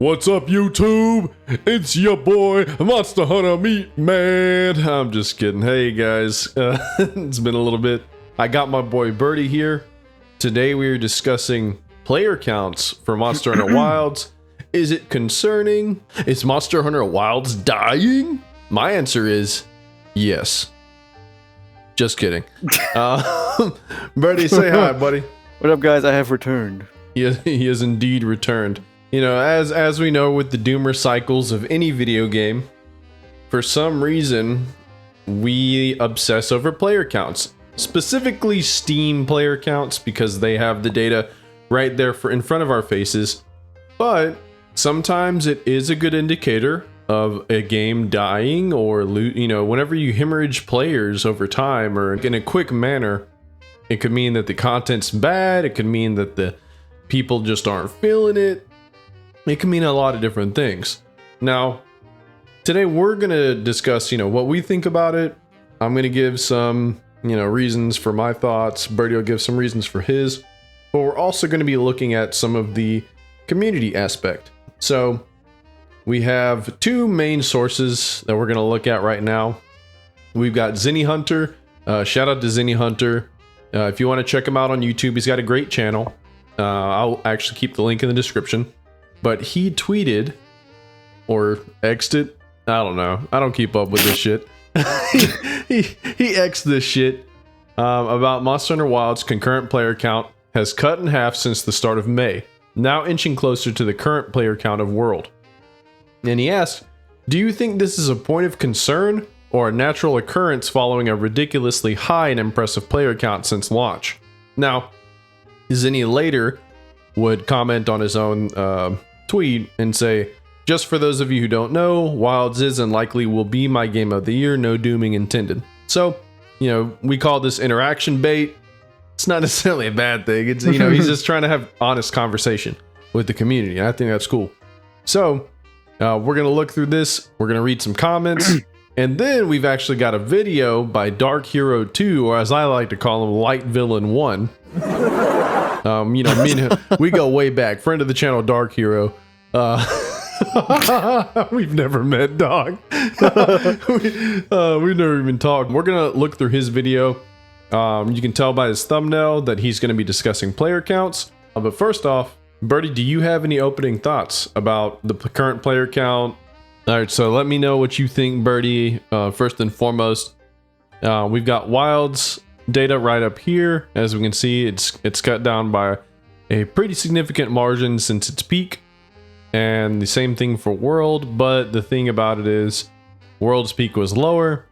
What's up, YouTube? It's your boy, Monster Hunter Meat Man. I'm just kidding. Hey, guys. It's been a little bit. I got my boy Birdie here. Today we are discussing player counts for Monster Hunter Wilds. Is it concerning? Is Monster Hunter Wilds dying? My answer is yes. Just kidding. Birdie, say hi, buddy. What up, guys? I have returned. He has indeed returned. You know, as we know with the doomer cycles of any video game, for some reason, we obsess over player counts. Specifically Steam player counts, because they have the data right there in front of our faces. But sometimes it is a good indicator of a game dying, or, you know, whenever you hemorrhage players over time or in a quick manner, it could mean that the content's bad, it could mean that the people just aren't feeling it. It can mean a lot of different things. Now, today we're going to discuss, what we think about it. I'm going to give some, reasons for my thoughts. Birdie will give some reasons for his. But we're also going to be looking at some of the community aspect. So, we have two main sources that we're going to look at right now. We've got Zinny Hunter. Shout out to Zinny Hunter. If you want to check him out on YouTube, he's got a great channel. I'll actually keep the link in the description. But he tweeted, or X'd it, I don't know. I don't keep up with this shit. he X'd this shit about Monster Hunter Wilds' concurrent player count has cut in half since the start of May, now inching closer to the current player count of World. And he asked, do you think this is a point of concern or a natural occurrence following a ridiculously high and impressive player count since launch? Now, Zinny later would comment on his own tweet and say, just for those of you who don't know, Wilds is and likely will be my game of the year, no dooming intended. So, we call this interaction bait. It's not necessarily a bad thing. It's, he's just trying to have honest conversation with the community. And I think that's cool. So, we're going to look through this. We're going to read some comments. And then we've actually got a video by Dark Hero 2, or as I like to call him, Light Villain 1. Me and him, we go way back. Friend of the channel, Dark Hero. We've never met, dog. We've never even talked. We're gonna look through his video. You can tell by his thumbnail that he's gonna be discussing player counts. But first off, Birdie, do you have any opening thoughts about the current player count? All right, so let me know what you think, Birdie. First and foremost, we've got Wilds data right up here. As we can see, it's cut down by a pretty significant margin since its peak, and the same thing for World. But the thing about it is World's peak was lower,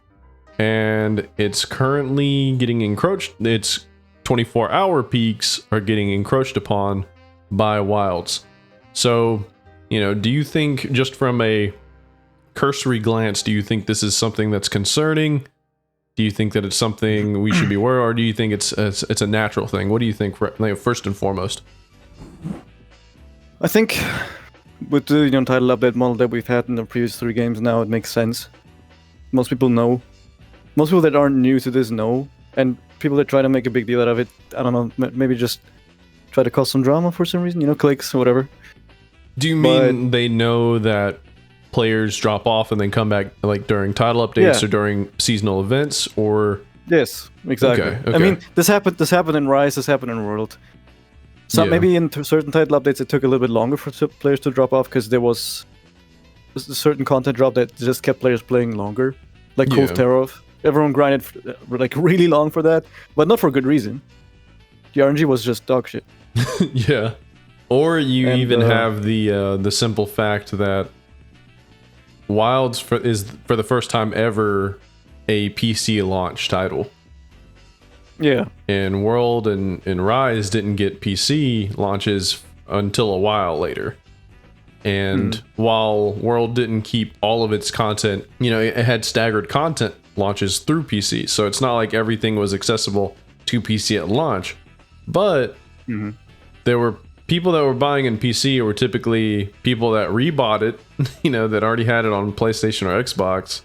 and it's currently getting encroached. Its 24-hour peaks are getting encroached upon by Wilds. So, do you think, just from a cursory glance, do you think this is something that's concerning? Do you think that it's something we should be aware of, or do you think it's a natural thing? What do you think, first and foremost? I think with the title update model that we've had in the previous 3 games now, it makes sense. Most people know. Most people that aren't new to this know. And people that try to make a big deal out of it, I don't know, maybe just try to cause some drama for some reason, clicks or whatever. Do you mean they know that players drop off and then come back like during title updates or during seasonal events, or? Yes, exactly. Okay. I mean, this happened in Rise, this happened in World. So maybe in certain title updates it took a little bit longer for players to drop off because there was a certain content drop that just kept players playing longer, like Cold Terror. Everyone grinded like really long for that, but not for good reason. The RNG was just dog shit. Yeah, or you even have the simple fact that Wilds is for the first time ever a PC launch title. Yeah. And World and Rise didn't get PC launches until a while later. And while World didn't keep all of its content, it had staggered content launches through PC. So it's not like everything was accessible to PC at launch. But there were people that were buying in PC were typically people that rebought it, that already had it on PlayStation or Xbox,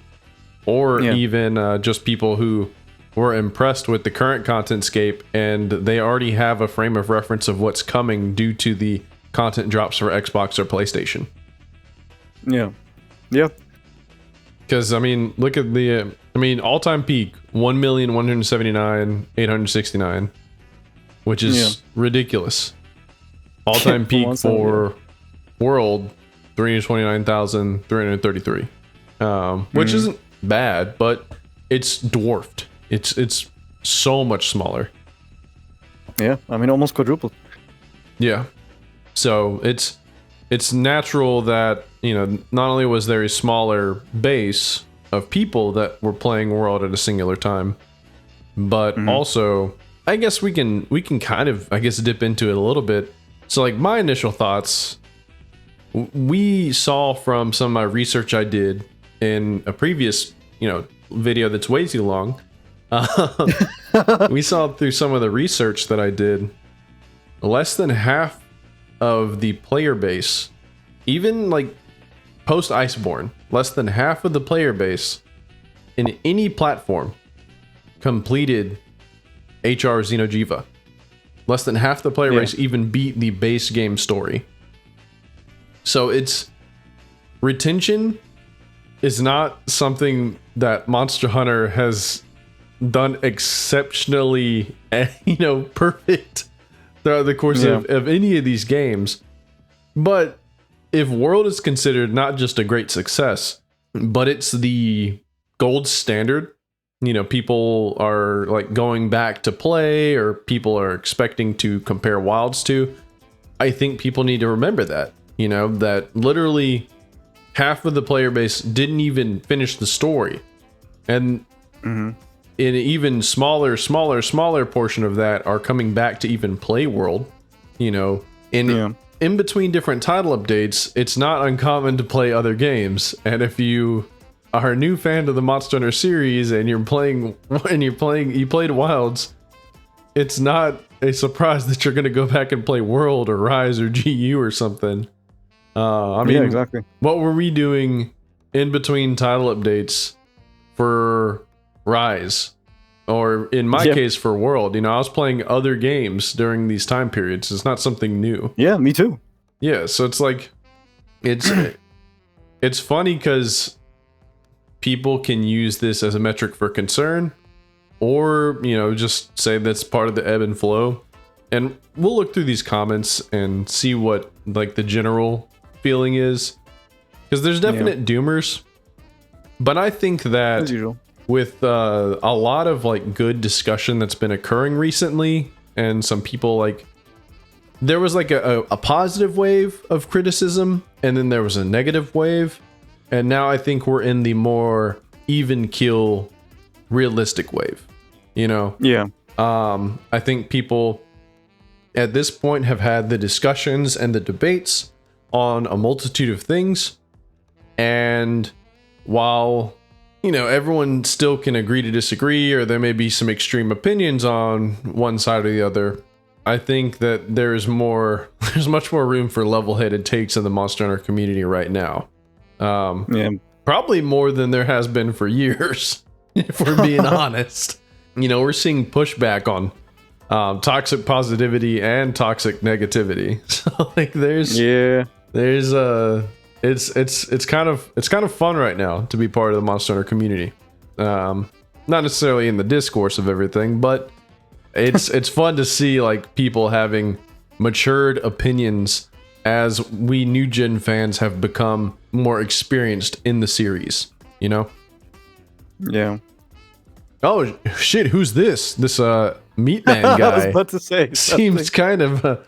or even just people who were impressed with the current contentscape and they already have a frame of reference of what's coming due to the content drops for Xbox or PlayStation. Yeah. Yeah. Because, I mean, look at the, all-time peak, 1,179,869, which is ridiculous. All-time peak for world, 329,333, which isn't bad, but it's dwarfed. It's so much smaller. Yeah, I mean, almost quadrupled. Yeah. So it's natural that, you know, not only was there a smaller base of people that were playing World at a singular time, but also, I guess we can kind of, I guess, dip into it a little bit. So, like, my initial thoughts, we saw from some of my research I did in a previous, you know, video that's way too long. We saw through some of the research that I did, less than half of the player base, even like post Iceborne, less than half of the player base in any platform completed HR Xeno'jiiva. Less than half the player base even beat the base game story. So it's retention is not something that Monster Hunter has done exceptionally, you know, perfect throughout the course of any of these games. But if World is considered not just a great success, but it's the gold standard, you know, people are like going back to play, or people are expecting to compare Wilds to, I think people need to remember that, you know, that literally half of the player base didn't even finish the story. And in an even smaller portion of that are coming back to even play World, you know, in between different title updates. It's not uncommon to play other games. And if you are a new fan of the Monster Hunter series and you played Wilds, it's not a surprise that you're going to go back and play World or Rise or GU or something. I mean, exactly. What were we doing in between title updates for Rise? Or in my case for World, you know, I was playing other games during these time periods. It's not something new. Yeah, me too. Yeah, so it's like, it's funny because people can use this as a metric for concern, or, you know, just say that's part of the ebb and flow. And we'll look through these comments and see what like the general feeling is, because there's definite doomers, but I think that as usual, with a lot of like good discussion that's been occurring recently, and some people, like, there was like a positive wave of criticism, and then there was a negative wave, and now I think we're in the more even keel realistic wave, you know. I think people at this point have had the discussions and the debates on a multitude of things, and while, you know, everyone still can agree to disagree, or there may be some extreme opinions on one side or the other, I think that there's much more room for level-headed takes in the Monster Hunter community right now. Probably more than there has been for years, if we're being honest. You know, we're seeing pushback on toxic positivity and toxic negativity. So like it's kind of fun right now to be part of the Monster Hunter community. Not necessarily in the discourse of everything, but it's fun to see like people having matured opinions as we new gen fans have become more experienced in the series, you know? Yeah. Oh shit, who's this? This meat man guy. I was about to say. Seems kind of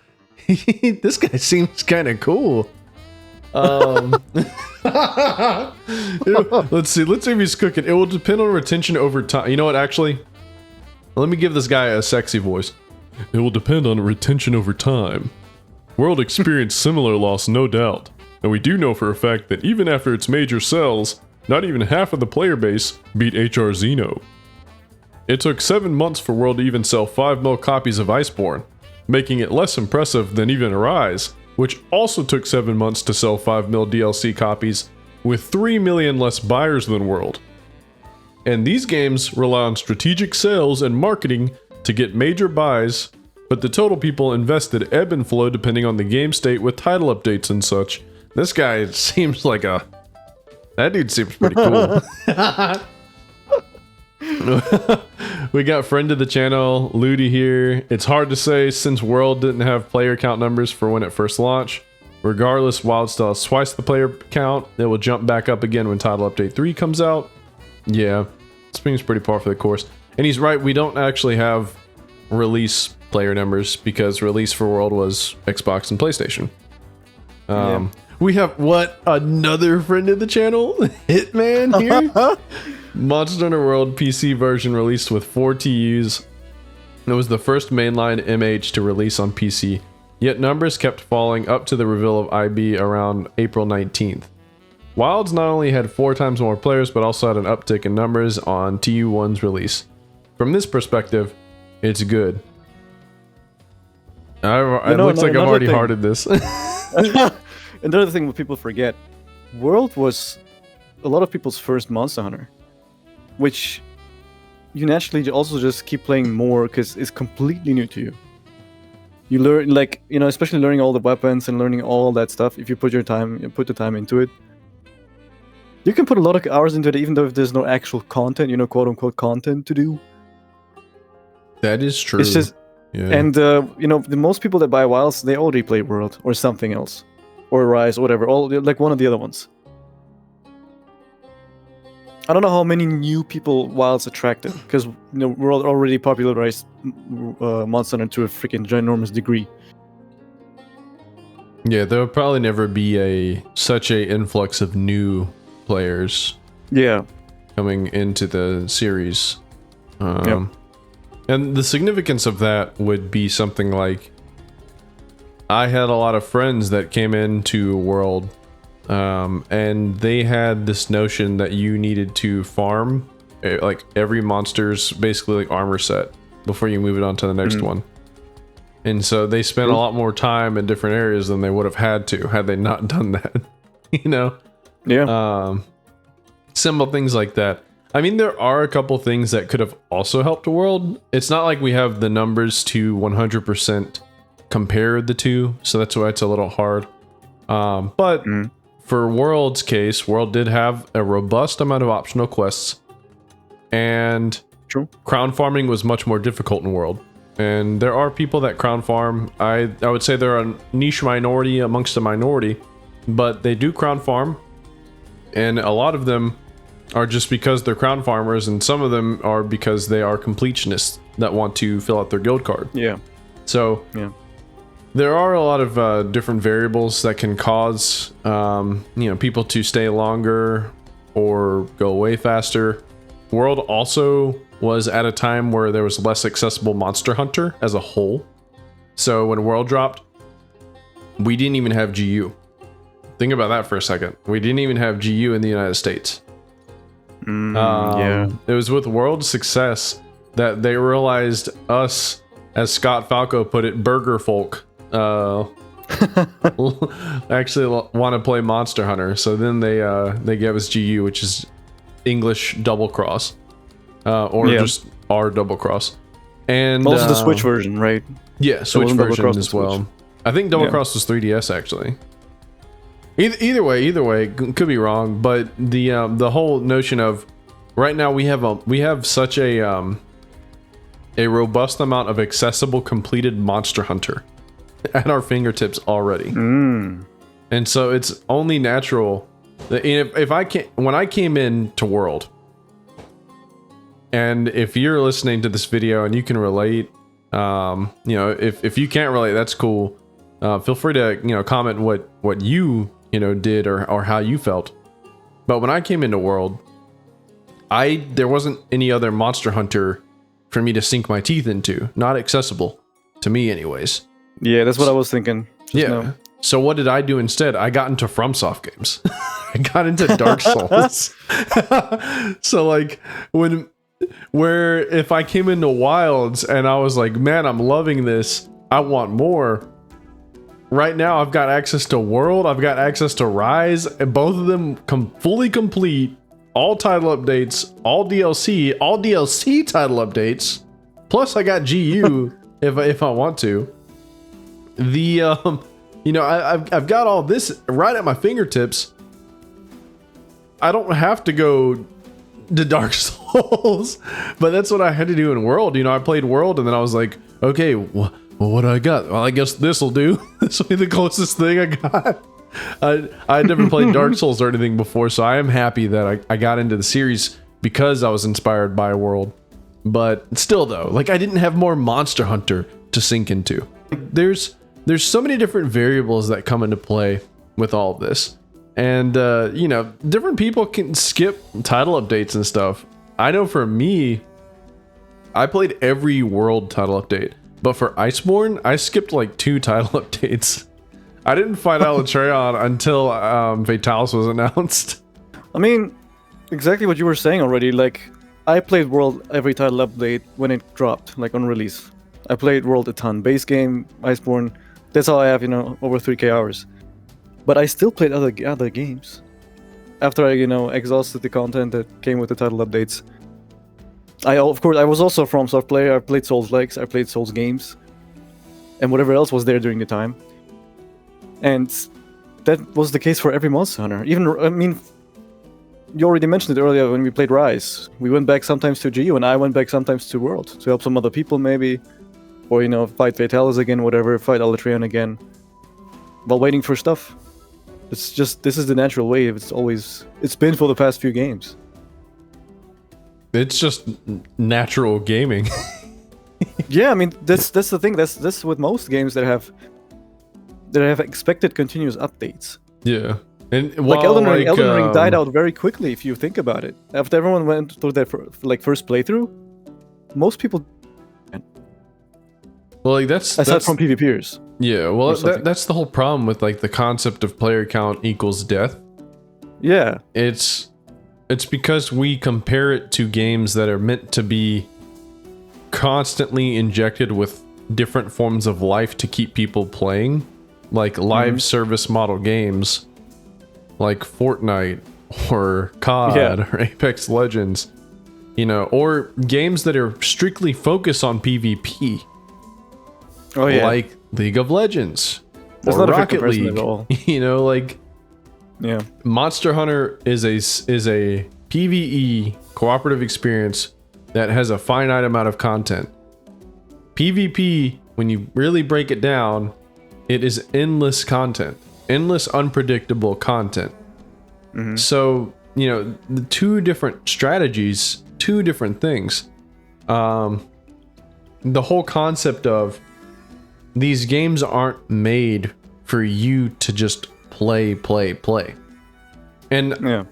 this guy seems kind of cool. Let's see if he's cooking. It will depend on retention over time. You know what, actually? Let me give this guy a sexy voice. It will depend on retention over time. World experienced similar loss, no doubt. And we do know for a fact that even after its major sells, not even half of the player base beat HR Xeno. It took 7 months for World to even sell 5 mil copies of Iceborne, making it less impressive than even Rise, which also took 7 months to sell 5 mil DLC copies, with 3 million less buyers than World. And these games rely on strategic sales and marketing to get major buys, but the total people invested ebb and flow depending on the game state with title updates and such, This guy seems like that dude seems pretty cool. We got friend of the channel, Ludi here. It's hard to say since World didn't have player count numbers for when it first launched. Regardless, Wild still has twice the player count. It will jump back up again when Title Update 3 comes out. Yeah, seems pretty par for the course. And he's right, we don't actually have release player numbers because release for World was Xbox and PlayStation. We have another friend of the channel, Hitman here. Monsterhunterworld PC version released with 4 TUs. It was the first mainline MH to release on PC, yet numbers kept falling up to the reveal of IB around April 19th. Wilds not only had 4 times more players, but also had an uptick in numbers on TU1's release. From this perspective, it's good. It looks like I've already hearted this. Another thing that people forget, World was a lot of people's first Monster Hunter, which you naturally also just keep playing more because it's completely new to you. You learn, like, you know, especially learning all the weapons and learning all that stuff. If you put the time into it, you can put a lot of hours into it, even though if there's no actual content, you know, quote unquote content to do. That is true. It's just, and you know, the most people that buy Wilds, they already play World or something else, or Rise or whatever, all like one of the other ones. I don't know how many new people Wilds attracted, because you know, World already popularized Monster Hunter to a freaking ginormous degree. Yeah, there will probably never be such a influx of new players. Yeah, coming into the series. And the significance of that would be something like, I had a lot of friends that came into World, and they had this notion that you needed to farm like every monster's basically like armor set before you move it on to the next one. And so they spent a lot more time in different areas than they would have had they not done that. You know? Yeah. Simple things like that. I mean, there are a couple things that could have also helped the World. It's not like we have the numbers to 100% compare the two, so that's why it's a little hard. But for World's case, World did have a robust amount of optional quests, and crown farming was much more difficult in World. And there are people that crown farm. I would say they're a niche minority amongst a minority, but they do crown farm, and a lot of them are just because they're crown farmers, and some of them are because they are completionists that want to fill out their guild card. Yeah. So there are a lot of different variables that can cause you know, people to stay longer or go away faster. World also was at a time where there was less accessible Monster Hunter as a whole. So when World dropped, we didn't even have GU. Think about that for a second. We didn't even have GU in the United States. It was with World's success that they realized us, as Scott Falco put it, burger folk, actually want to play Monster Hunter. So then they gave us GU, which is English double cross, or just R double cross, and also the Switch version, right? Yeah, Switch version as well. I think double cross was 3DS actually. Either way, could be wrong, but the whole notion of right now we have such a robust amount of accessible completed Monster Hunter at our fingertips already, and so it's only natural that when I came into World, and if you're listening to this video and you can relate, you know, if you can't relate, that's cool. Feel free to comment what you did or how you felt. But when I came into World, there wasn't any other Monster Hunter for me to sink my teeth into. Not accessible to me anyways. Yeah, that's what I was thinking. Now. So what did I do instead? I got into FromSoft games. I got into Dark Souls. So like if I came into Wilds and I was like, man, I'm loving this, I want more. Right now, I've got access to World, I've got access to Rise, and both of them fully complete, all title updates, all DLC title updates. Plus, I got GU if I want to. You know, I've got all this right at my fingertips. I don't have to go to Dark Souls, but that's what I had to do in World. You know, I played World and then I was like, okay, well, what do I got? Well, I guess this will do. This will be the closest thing I got. I never played Dark Souls or anything before, so I am happy that I got into the series because I was inspired by World. But still, though, like I didn't have more Monster Hunter to sink into. There's so many different variables that come into play with all of this. And, you know, different people can skip title updates and stuff. I know for me, I played every World title update. But for Iceborne, I skipped like 2 title updates. I didn't find out Latreon until Fatalis was announced. I mean, exactly what you were saying already. Like, I played World every title update when it dropped, like on release. I played World a ton. Base game, Iceborne. That's all I have, you know, over 3k hours. But I still played other games. After I, you know, exhausted the content that came with the title updates. Of course, I was also a FromSoft player. I played Souls-likes, I played Souls games. And whatever else was there during the time. And that was the case for every Monster Hunter. Even, I mean, you already mentioned it earlier when we played Rise. We went back sometimes to GU, and I went back sometimes to World to help some other people, maybe. Or, you know, fight Fatalis again, whatever, fight Alatreon again. While waiting for stuff. It's just, this is the natural way. It's been for the past few games. It's just natural gaming. Yeah, I mean, that's the thing. That's with most games that have expected continuous updates. Yeah. And like Elden Ring died out very quickly if you think about it. After everyone went through their first playthrough, most people. Well, like that's from PvPers. Yeah, well, that's the whole problem with like the concept of player count equals death. Yeah, it's because we compare it to games that are meant to be constantly injected with different forms of life to keep people playing, like live service model games, like Fortnite or COD or Apex Legends, you know, or games that are strictly focused on PvP. Oh yeah, like League of Legends or Rocket League. At all. You know, like yeah, Monster Hunter is a PvE cooperative experience that has a finite amount of content. PvP, when you really break it down, it is endless content, endless unpredictable content. So, you know, the 2 different strategies, 2 different things. The whole concept of these games aren't made for you to just play. And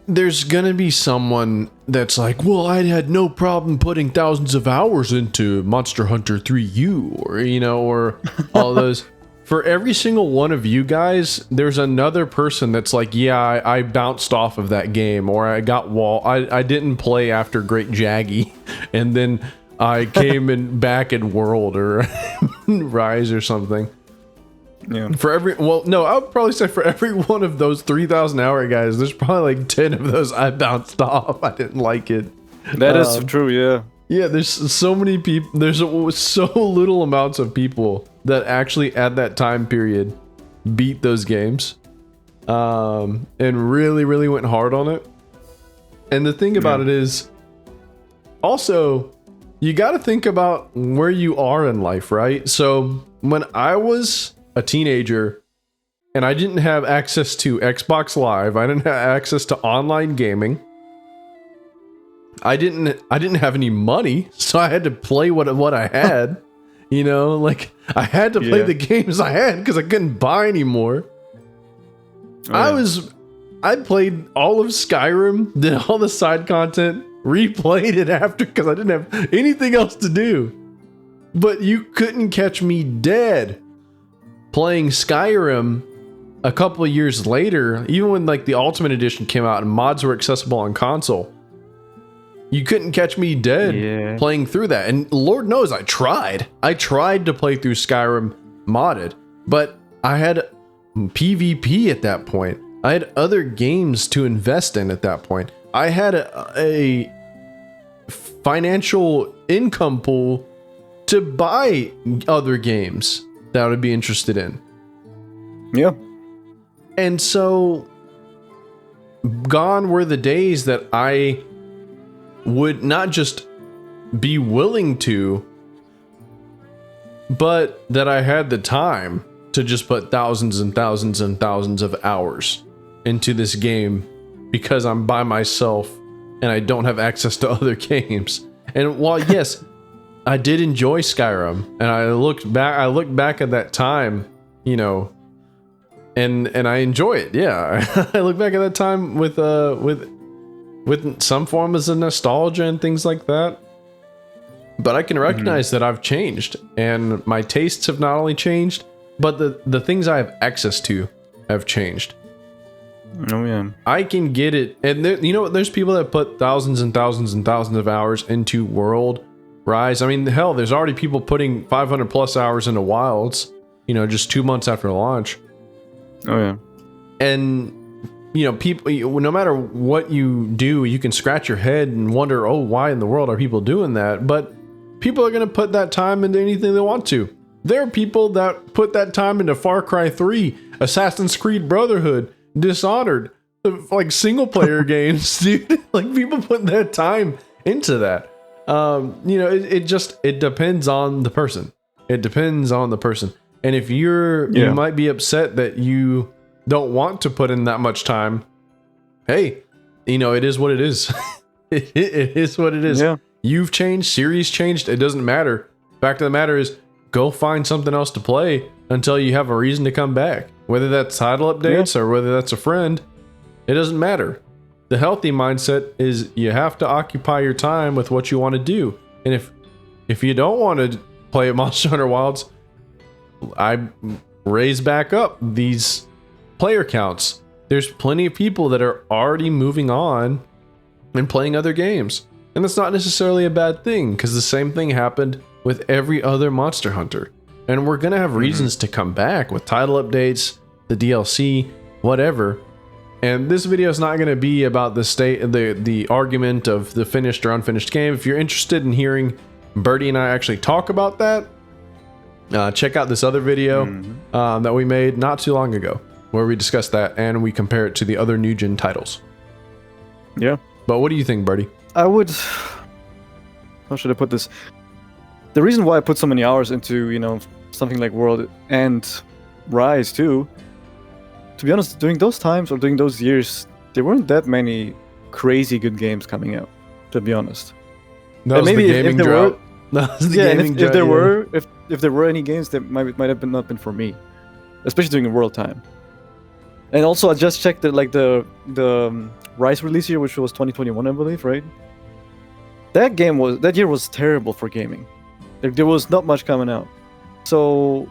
there's gonna be someone that's like, well, I had no problem putting thousands of hours into Monster Hunter 3U, or, you know, or all those. For every single one of you guys, there's another person that's like, yeah, I bounced off of that game, or I got I didn't play after Great Jaggy, and then I came back in World or Rise or something. Yeah. I would probably say for every one of those 3,000 hour guys, there's probably like 10 of those I bounced off. I didn't like it. That is true, yeah. Yeah, there's so many people. There's so little amounts of people that actually at that time period beat those games, and really, really went hard on it. And the thing about it is, also, you got to think about where you are in life, right? So when I was a teenager and I didn't have access to Xbox Live, I didn't have access to online gaming. I didn't have any money, so I had to play what I had. You know, like I had to play the games I had because I couldn't buy anymore. I played all of Skyrim, did all the side content, replayed it after because I didn't have anything else to do. But you couldn't catch me dead playing Skyrim a couple of years later, even when like the Ultimate Edition came out and mods were accessible on console. You couldn't catch me dead playing through that. And Lord knows I tried. I tried to play through Skyrim modded, but I had PvP at that point. I had other games to invest in at that point. I had a financial income pool to buy other games. that I would be interested in. Yeah. And so gone were the days that I would not just be willing to, but that I had the time to just put thousands and thousands and thousands of hours into this game because I'm by myself and I don't have access to other games. And while yes, I did enjoy Skyrim, and I looked back at that time, you know, and I enjoy it. Yeah, I look back at that time with some forms of nostalgia and things like that. But I can recognize that I've changed, and my tastes have not only changed, but the things I have access to have changed. Oh yeah, I can get it, and you know, there's people that put thousands and thousands and thousands of hours into World Rise. I mean, hell, there's already people putting 500 plus hours into Wilds, you know, just 2 months after launch. Oh yeah, and you know, people, no matter what you do, you can scratch your head and wonder, oh, why in the world are people doing that? But people are going to put that time into anything they want to. There are people that put that time into Far Cry 3, Assassin's Creed Brotherhood, Dishonored, like single player games, dude. Like people put that time into that. You know, it depends on the person. It depends on the person. And if you might be upset that you don't want to put in that much time, hey, you know, it is what it is. it is what it is. Yeah. You've changed, series changed, it doesn't matter. Fact of the matter is, go find something else to play until you have a reason to come back. Whether that's title updates or whether that's a friend, it doesn't matter. The healthy mindset is you have to occupy your time with what you want to do. And if you don't want to play at Monster Hunter Wilds, I raise back up these player counts. There's plenty of people that are already moving on and playing other games. And that's not necessarily a bad thing, because the same thing happened with every other Monster Hunter. And we're going to have reasons to come back with title updates, the DLC, whatever. And this video is not going to be about the argument of the finished or unfinished game. If you're interested in hearing Birdie and I actually talk about that, check out this other video that we made not too long ago, where we discuss that and we compare it to the other new gen titles. Yeah. But what do you think, Birdie? I would... How should I put this? The reason why I put so many hours into, you know, something like World and Rise too, to be honest, during those times or during those years, there weren't that many crazy good games coming out, to be honest. That was maybe the gaming drought. If there were any games that might have not been for me, especially during the World time. And also, I just checked the Rise release year, which was 2021, I believe, right? That year was terrible for gaming. There was not much coming out, so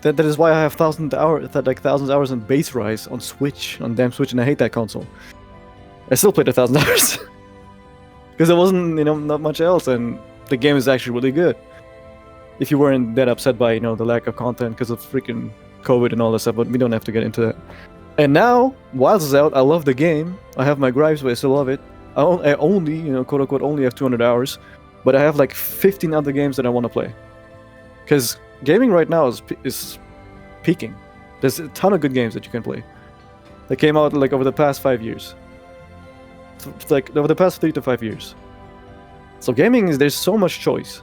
that is why I have thousands of hours in base Rise on Switch, on damn Switch, and I hate that console. I still played 1,000 hours because there wasn't, you know, not much else, and the game is actually really good. If you weren't that upset by, you know, the lack of content because of freaking COVID and all that stuff, but we don't have to get into that. And now, Wilds is out. I love the game. I have my gripes, but I still love it. I only, you know, quote unquote, only have 200 hours, but I have like 15 other games that I want to play. Because gaming right now is peaking. There's a ton of good games that you can play. That came out like over the past 5 years. Like over the past 3 to 5 years. So gaming there's so much choice.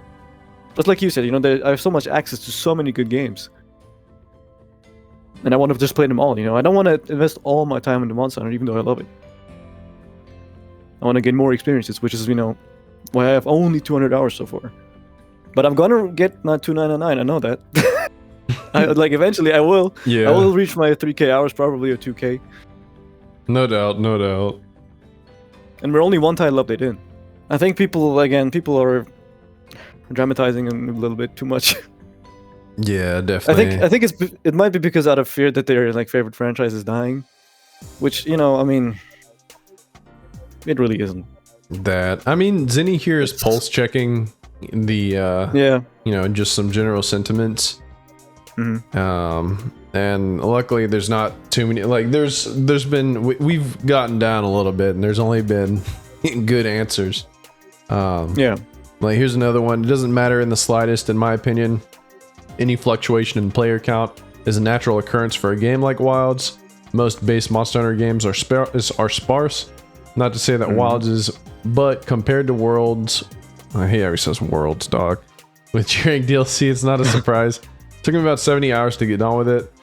Just like you said, you know, I have so much access to so many good games. And I want to just play them all, you know. I don't want to invest all my time into Monster Hunter, even though I love it. I want to get more experiences, which is, you know, why I have only 200 hours so far. But I'm gonna get not 299. I know that. Like eventually, I will. Yeah. I will reach my 3K hours probably, or 2K. No doubt, no doubt. And we're only one title update in. I think people are dramatizing a little bit too much. Yeah, definitely. I think it might be because out of fear that their like favorite franchise is dying, which, you know, I mean, it really isn't. That, I mean, Zinni here is pulse checking the you know, just some general sentiments. And luckily there's not too many, like there's been, we've gotten down a little bit and there's only been good answers. Like here's another one. It doesn't matter in the slightest, in my opinion, Any fluctuation in player count is a natural occurrence for a game like Wilds. Most base Monster Hunter games are sparse. Not to say that Wilds is, but compared to Worlds, he always says Worlds, dog. With during DLC, it's not a surprise. Took me about 70 hours to get done with it.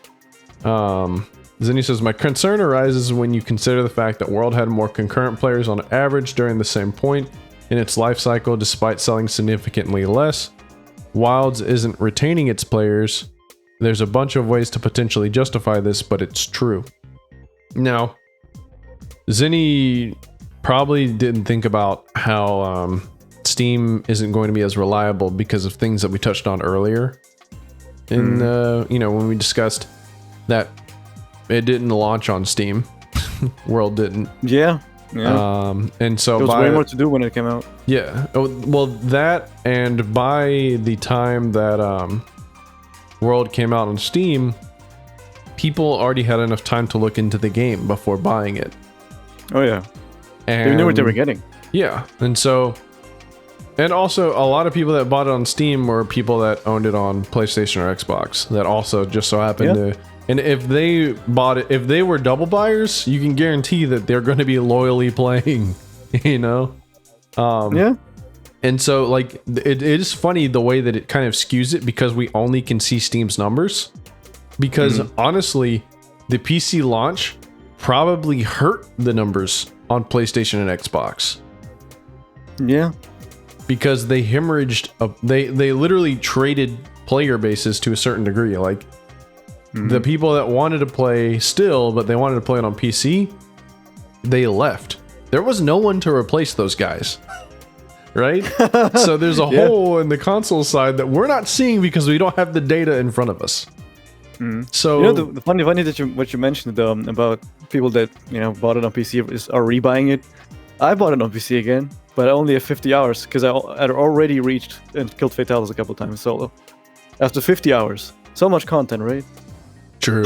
Zinni says, my concern arises when you consider the fact that World had more concurrent players on average during the same point in its life cycle, despite selling significantly less. Wilds isn't retaining its players. There's a bunch of ways to potentially justify this, but it's true. Now, Zinni probably didn't think about how Steam isn't going to be as reliable because of things that we touched on earlier. In when we discussed that it didn't launch on Steam, World didn't. Yeah. And so there was way more to do when it came out. Yeah. Well, that, and by the time that World came out on Steam, people already had enough time to look into the game before buying it. Oh yeah. And they knew what they were getting. Yeah. And so, and also a lot of people that bought it on Steam were people that owned it on PlayStation or Xbox that also just so happened to. And if they bought it, if they were double buyers, you can guarantee that they're going to be loyally playing, you know? Yeah. And so, like, it is funny the way that it kind of skews it because we only can see Steam's numbers. Because honestly, the PC launch probably hurt the numbers on PlayStation and Xbox. Yeah. Because they hemorrhaged, they literally traded player bases to a certain degree. Like, the people that wanted to play still, but they wanted to play it on PC, they left. There was no one to replace those guys. Right? So there's a hole in the console side that we're not seeing because we don't have the data in front of us. So, you know, the funny that what you mentioned about people that bought it on PC are rebuying it. I bought it on PC again, but only at 50 hours because I had already reached and killed Fatalis a couple times solo. After 50 hours, so much content, right? True.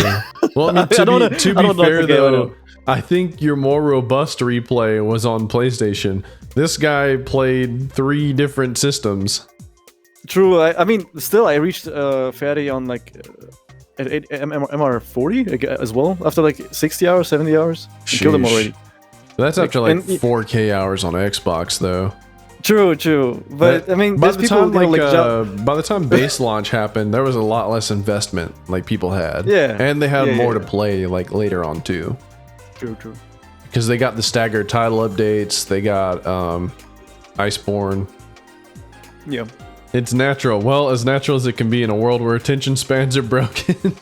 Well, I mean, to be fair though, I think your more robust replay was on PlayStation. This guy played 3 different systems. True. I mean, still, I reached Fatty on like MR40 as well after like 60 hours, 70 hours. I killed him already. That's after like 4K hours on Xbox, though. True. But I mean, by the time base launch happened, there was a lot less investment like people had. Yeah. And they had more to play like later on too. True. Because they got the staggered title updates, they got Iceborne. Yeah. It's natural. Well, as natural as it can be in a world where attention spans are broken.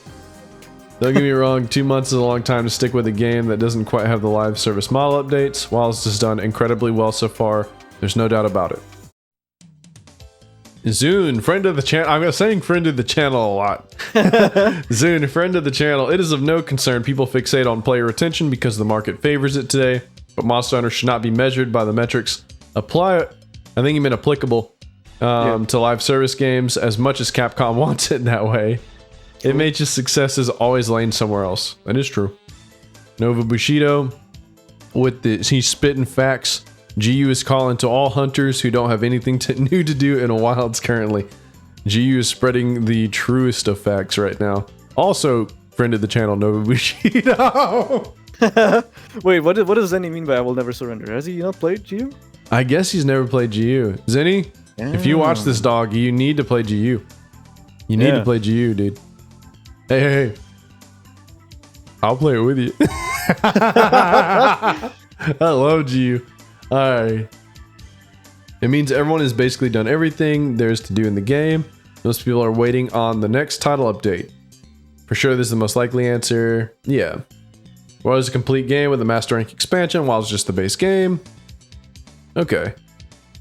Don't get me wrong, 2 months is a long time to stick with a game that doesn't quite have the live service model updates. Wilds has done incredibly well so far. There's no doubt about it. Zune, friend of the channel. I'm saying friend of the channel a lot. Zune, friend of the channel. It is of no concern people fixate on player retention because the market favors it today, but Monster Hunter should not be measured by the metrics I think you meant applicable to live service games as much as Capcom wants it that way. It made its success is always laying somewhere else. That is true. Nova Bushido, he's spitting facts. GU is calling to all hunters who don't have anything new to do in Wilds currently. GU is spreading the truest of facts right now. Also, friend of the channel, Nova Bushido. Wait, what does Zenny mean by I will never surrender? Has he not played GU? I guess he's never played GU. Zenny, if you watch this, dog, you need to play GU. You need to play GU, dude. Hey. I'll play it with you. I love GU. Alright. It means everyone has basically done everything there is to do in the game. Most people are waiting on the next title update. For sure, this is the most likely answer. Yeah. Well, it's a complete game with a master rank expansion, while it's just the base game. Okay.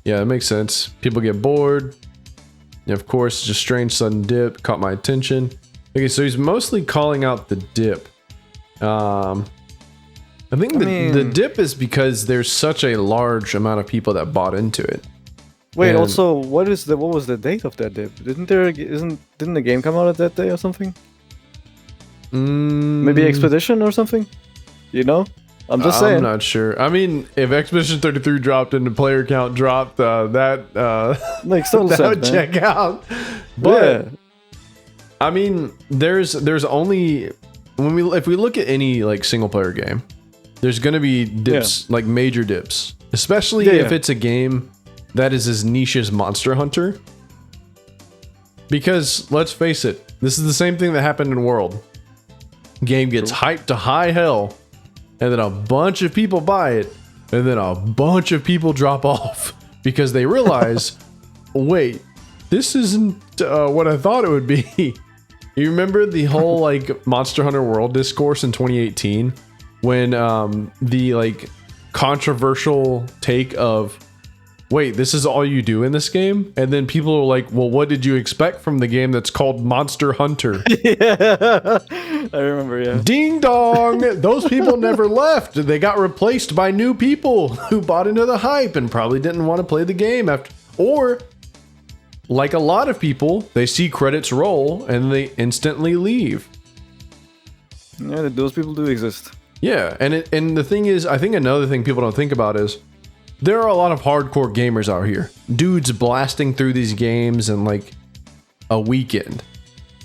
Yeah, it makes sense. People get bored. And of course, just strange sudden dip caught my attention. Okay, so he's mostly calling out the dip. I think the dip is because there's such a large amount of people that bought into it. Wait, also, what was the date of that dip? Didn't the game come out at that day or something? Maybe Expedition or something? I'm just saying. I'm not sure. I mean, if Expedition 33 dropped and the player count dropped, that makes total sense, would check out. But I mean, there's only if we look at any like single player game, there's gonna be dips, like major dips, especially if it's a game that is as niche as Monster Hunter. Because let's face it, this is the same thing that happened in World. Game gets hyped to high hell, and then a bunch of people buy it, and then a bunch of people drop off because they realize, wait, this isn't what I thought it would be. You remember the whole like Monster Hunter World discourse in 2018 when the like controversial take of, wait, this is all you do in this game? And then people are like, well, what did you expect from the game that's called Monster Hunter? Yeah, I remember, yeah. Ding dong! Those people never left. They got replaced by new people who bought into the hype and probably didn't want to play the game after. Or, like a lot of people, they see credits roll and they instantly leave. Yeah, those people do exist. Yeah, and the thing is, I think another thing people don't think about is, there are a lot of hardcore gamers out here. Dudes blasting through these games in like a weekend.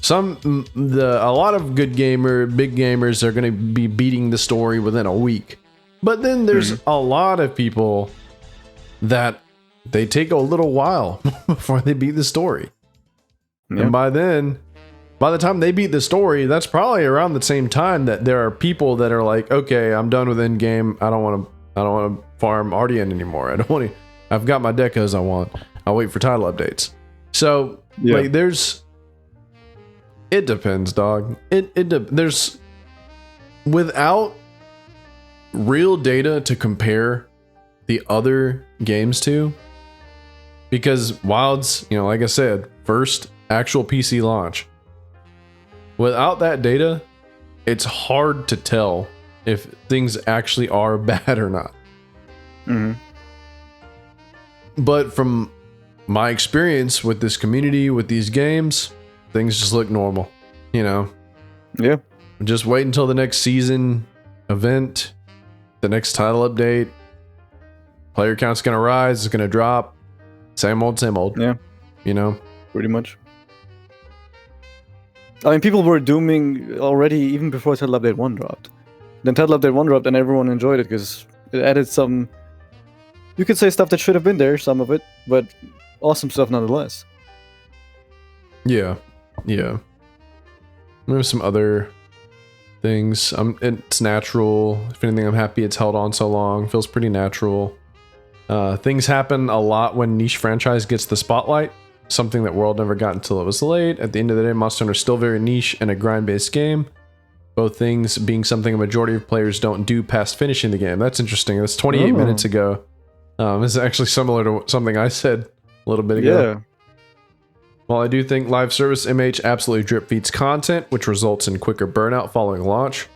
A lot of good big gamers are going to be beating the story within a week. But then there's a lot of people that they take a little while before they beat the story. Yeah. And by the time they beat the story, that's probably around the same time that there are people that are like, okay, I'm done with end game. I don't want to farm RDN anymore. I've got my decos I want. I'll wait for title updates. So like it depends, dog. There's without real data to compare the other games to, because Wilds, like I said, first actual PC launch. Without that data, it's hard to tell if things actually are bad or not. But from my experience with this community, with these games, things just look normal, Yeah. Just wait until the next season event, the next title update. Player count's gonna rise, it's gonna drop. Same old, same old. Yeah. Pretty much. I mean, people were dooming already even before Title Update 1 dropped. Then Title Update 1 dropped and everyone enjoyed it because it added some, you could say, stuff that should have been there, some of it, but awesome stuff nonetheless. Yeah. There's some other things. It's natural. If anything, I'm happy it's held on so long. Feels pretty natural. Things happen a lot when niche franchise gets the spotlight. Something that World never got until it was late. At the end of the day, Monster Hunter is still very niche and a grind-based game. Both things being something a majority of players don't do past finishing the game. That's interesting. That's 28 minutes ago. This is actually similar to something I said a little bit ago. Yeah. While I do think live service MH absolutely drip feeds content, which results in quicker burnout following launch,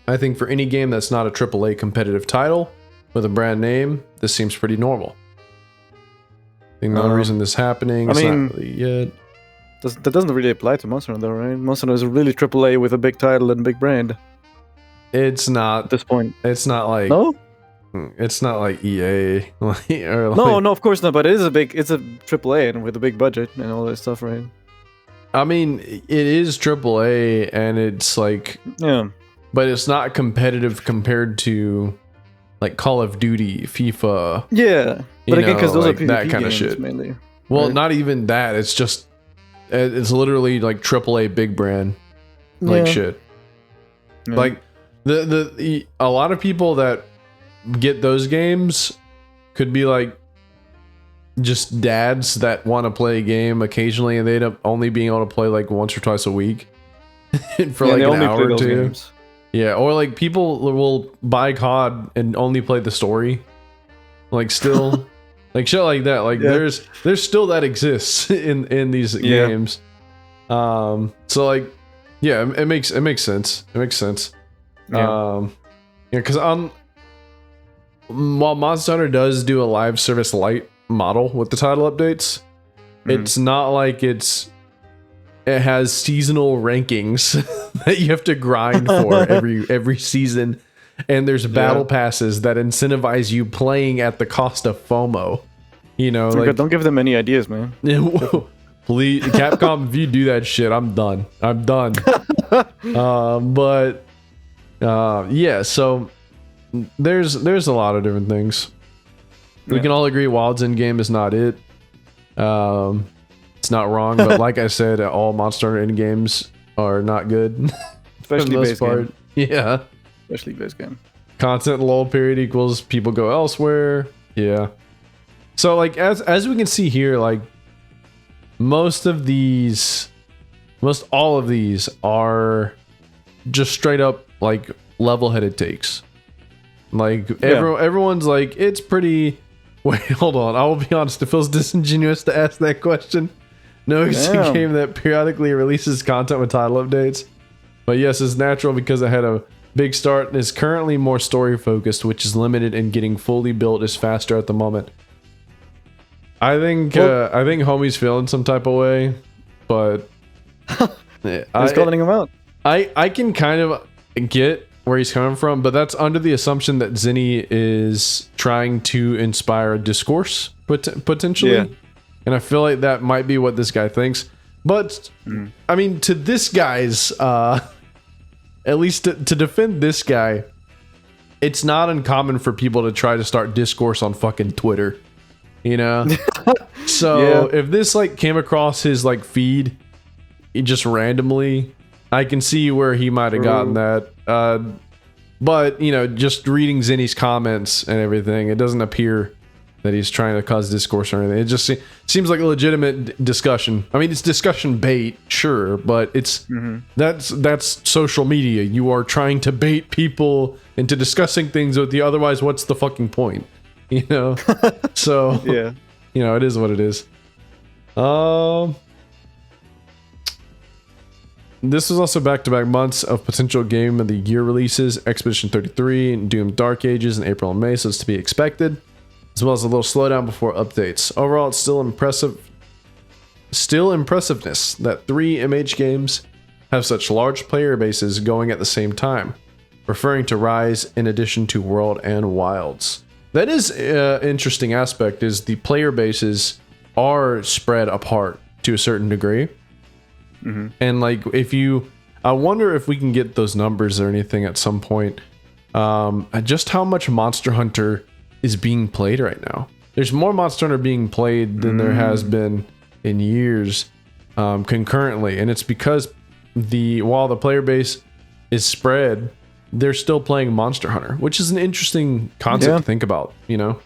I think for any game that's not a AAA competitive title with a brand name, this seems pretty normal. I think the only reason this is happening is not really yet. That doesn't really apply to Monster Hunter, right? Monster Hunter is really AAA with a big title and a big brand. It's not at this point. It's not like It's not like EA. No, of course not. But it's a AAA and with a big budget and all that stuff, right? I mean, it is AAA and it's like but it's not competitive compared to like Call of Duty, FIFA. Yeah, but again, because those like are PvP that kind games of shit. Mainly. Well, right? not even that. It's just it's literally like AAA big brand like shit. Yeah. Like the a lot of people that get those games could be like just dads that want to play a game occasionally and they end up only being able to play like once or twice a week for like an hour or two. Games. Yeah, or like people will buy COD and only play the story. Like still like shit like that. Like there's still that exists in these games. So like it makes sense. It makes sense. Because while Monster Hunter does do a live service light model with the title updates, it's not like it has seasonal rankings that you have to grind for every season, and there's battle passes that incentivize you playing at the cost of FOMO. Like, don't give them any ideas, man. Please, Capcom, if you do that shit, I'm done. Yeah, so there's a lot of different things. We can all agree Wild's Endgame is not it. It's not wrong, but like I said, all Monster Hunter endgames are not good. Especially base game. Yeah. Especially base game. Constant lull period equals people go elsewhere. Yeah. So like as we can see here, like most all of these are just straight up like level-headed takes. Like everyone's like, it's pretty. Wait, hold on. I will be honest. It feels disingenuous to ask that question. No, it's a game that periodically releases content with title updates. But yes, it's natural because it had a big start and is currently more story focused, which is limited, and getting fully built is faster at the moment. I think homie's feeling some type of way, but he's calling him out. I can kind of get where he's coming from, but that's under the assumption that Zinni is trying to inspire a discourse potentially. Yeah. And I feel like that might be what this guy thinks. But I mean, to this guy's at least to defend this guy, it's not uncommon for people to try to start discourse on fucking Twitter, you know? So if this like came across his like feed just randomly, I can see where he might have gotten that. But you know, just reading Zinni's comments and everything, it doesn't appear that he's trying to cause discourse or anything. It just seems like a legitimate discussion. I mean, it's discussion bait, sure, but it's that's social media. You are trying to bait people into discussing things with you. Otherwise, what's the fucking point? You know. So yeah, you know, it is what it is. This was also back-to-back months of potential Game of the Year releases: Expedition 33 and Doom Dark Ages in April and May, so it's to be expected, as well as a little slowdown before updates. Overall, it's still impressiveness that 3 MH games have such large player bases going at the same time, referring to Rise in addition to World and Wilds. That is an interesting aspect, is the player bases are spread apart to a certain degree. And like, I wonder if we can get those numbers or anything at some point. Just how much Monster Hunter is being played right now. There's more Monster Hunter being played than there has been in years concurrently, and it's because while the player base is spread, they're still playing Monster Hunter, which is an interesting concept to think about, you know?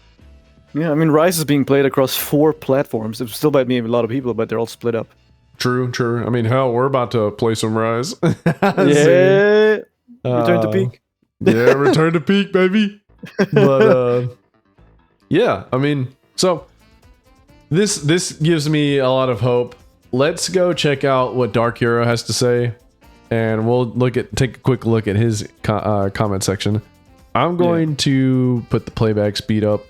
Yeah, I mean, Rise is being played across 4 platforms. It still might be a lot of people, but they're all split up. True. I mean, hell, we're about to play some Rise. Return to Peak. Yeah, Return to Peak, baby. But yeah, I mean, so this gives me a lot of hope. Let's go check out what Dark Hero has to say, and we'll take a quick look at his comment section. I'm going to put the playback speed up,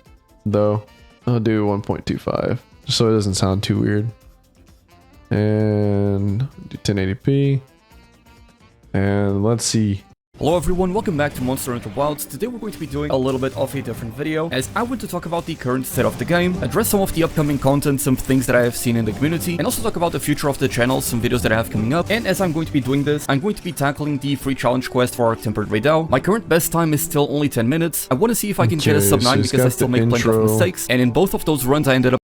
though. I'll do 1.25 just so it doesn't sound too weird. And do 1080p. And let's see. Hello everyone, welcome back to Monsterhunterwilds. Today we're going to be doing a little bit of a different video, as I want to talk about the current state of the game, address some of the upcoming content, some things that I have seen in the community, and also talk about the future of the channel, some videos that I have coming up. And as I'm going to be doing this, I'm going to be tackling the free challenge quest for Tempered Raidao. My current best time is still only 10 minutes. I want to see if I can get a sub 9 because I still make plenty of mistakes, and in both of those runs I ended up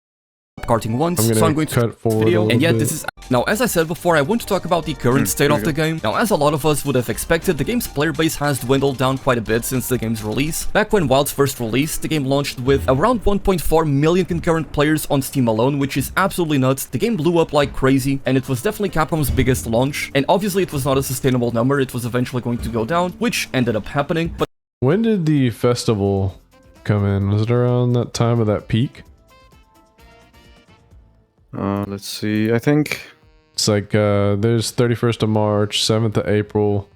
karting once, so I'm going to cut forward video. And this is now, as I said before, I want to talk about the current state of the game. Now, as a lot of us would have expected, the game's player base has dwindled down quite a bit since the game's release. Back when Wilds first released, the game launched with around 1.4 million concurrent players on Steam alone, which is absolutely nuts. The game blew up like crazy, and it was definitely Capcom's biggest launch, and obviously it was not a sustainable number. It was eventually going to go down, which ended up happening. But when did the festival come in? Was it around that time of that peak? Let's see. I think it's like there's 31st of March, 7th of April.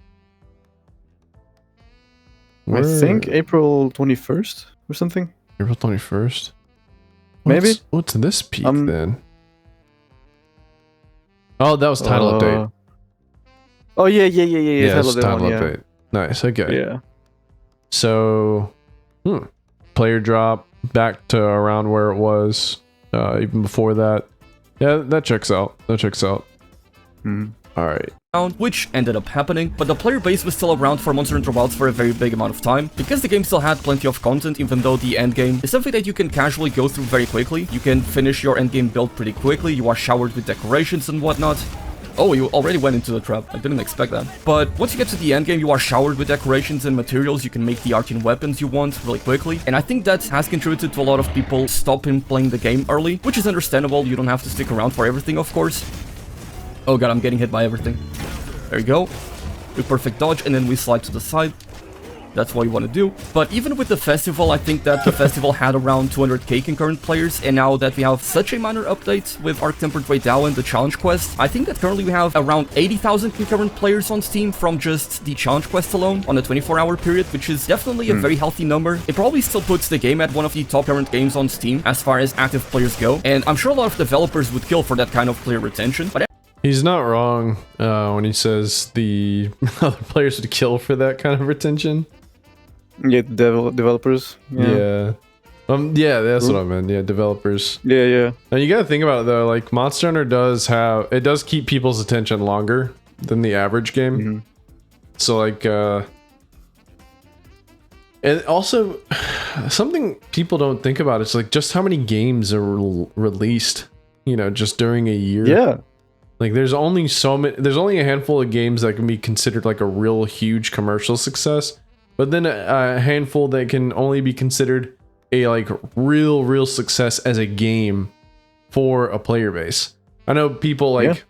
I think April 21st or something. April 21st? Maybe. What's this peak then? Oh, that was title update. Oh yeah. Title update. Nice. Okay. Yeah. So, player drop back to around where it was even before that. Yeah, that checks out. That checks out. Mhm. All right. Which ended up happening, but the player base was still around for Monster Hunter Wilds for a very big amount of time, because the game still had plenty of content, even though the endgame is something that you can casually go through very quickly. You can finish your endgame build pretty quickly, you are showered with decorations and whatnot. Oh, you already went into the trap. I didn't expect that. But once you get to the endgame, you are showered with decorations and materials. You can make the arcane weapons you want really quickly. And I think that has contributed to a lot of people stopping playing the game early, which is understandable. You don't have to stick around for everything, of course. Oh god, I'm getting hit by everything. There you go. We perfect dodge, and then we slide to the side. That's what you want to do. But even with the festival, I think that the festival had around 200k concurrent players, and now that we have such a minor update with Arc Tempered Raidao and the challenge quest, I think that currently we have around 80,000 concurrent players on Steam from just the challenge quest alone on a 24-hour period, which is definitely a very healthy number. It probably still puts the game at one of the top current games on Steam as far as active players go, and I'm sure a lot of developers would kill for that kind of player retention, but He's not wrong when he says the other players would kill for that kind of retention. Yeah, developers. Yeah. Yeah, that's what I meant. Yeah, developers. Yeah. Now you gotta think about it though, like Monster Hunter does keep people's attention longer than the average game. Mm-hmm. So like and also something people don't think about is like just how many games are released, you know, just during a year. Yeah. Like there's only a handful of games that can be considered like a real huge commercial success, but then a handful that can only be considered a like real success as a game for a player base. I know people like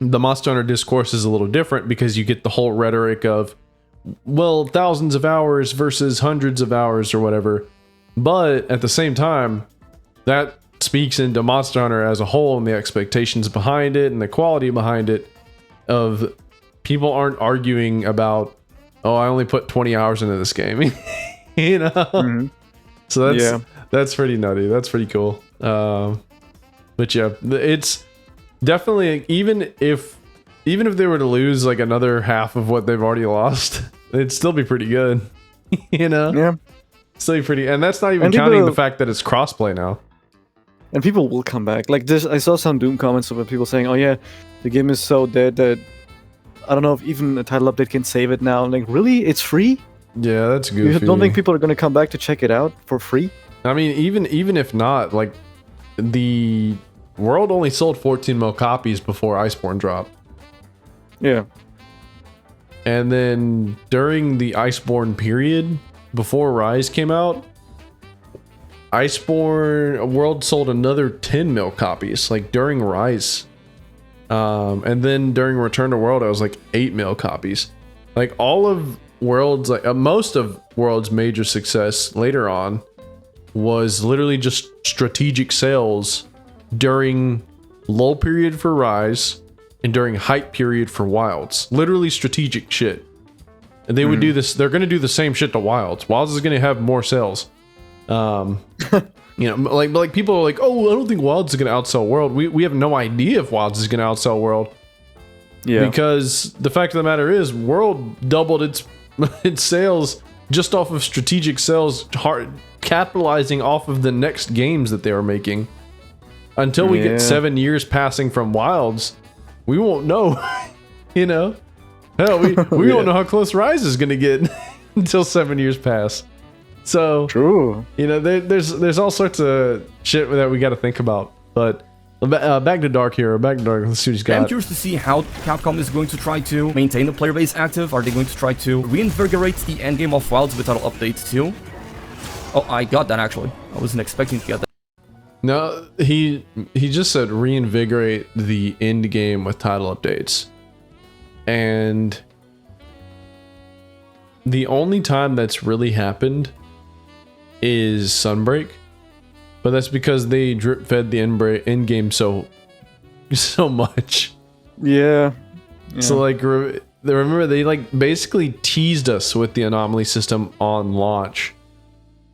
the Monster Hunter discourse is a little different because you get the whole rhetoric of, well, thousands of hours versus hundreds of hours or whatever. But at the same time, that speaks into Monster Hunter as a whole and the expectations behind it and the quality behind it. Of people aren't arguing about, oh, I only put 20 hours into this game, you know. Mm-hmm. So that's pretty nutty. That's pretty cool. But yeah, it's definitely, even if they were to lose like another half of what they've already lost, it'd still be pretty good. You know? Yeah. Still be pretty, and that's not even counting the fact that it's crossplay now. And people will come back. Like this, I saw some Doom comments about people saying, "Oh yeah, the game is so dead that I don't know if even a title update can save it now." I'm like, really? It's free? Yeah, that's goofy. You don't think people are going to come back to check it out for free? I mean, even if not, like the world only sold 14 mil copies before Iceborne dropped. Yeah. And then during the Iceborne period, before Rise came out, Iceborne World sold another 10 mil copies, like during Rise. And then during Return to World, it was like 8 mil copies. Like all of World's, like most of World's major success later on was literally just strategic sales during lull period for Rise and during hype period for Wilds. Literally strategic shit. And they would do this. They're going to do the same shit to Wilds. Wilds is going to have more sales. You know, like people are like, oh, I don't think Wilds is going to outsell World. We have no idea if Wilds is going to outsell World. Yeah. Because the fact of the matter is, World doubled its sales just off of strategic sales, capitalizing off of the next games that they were making. Until we get 7 years passing from Wilds, we won't know. You know, hell, we won't know how close Rise is going to get until 7 years pass. So true. You know, there's all sorts of shit that we got to think about. But back to Dark Hero. Back to Dark. Let's see what he's got. I'm curious to see how Capcom is going to try to maintain the player base active. Are they going to try to reinvigorate the endgame of Wilds with title updates too? Oh, I got that actually. I wasn't expecting to get that. No, he just said reinvigorate the end game with title updates. And the only time that's really happened is Sunbreak, but that's because they drip fed the end game so much. Yeah. So like, remember they like basically teased us with the anomaly system on launch,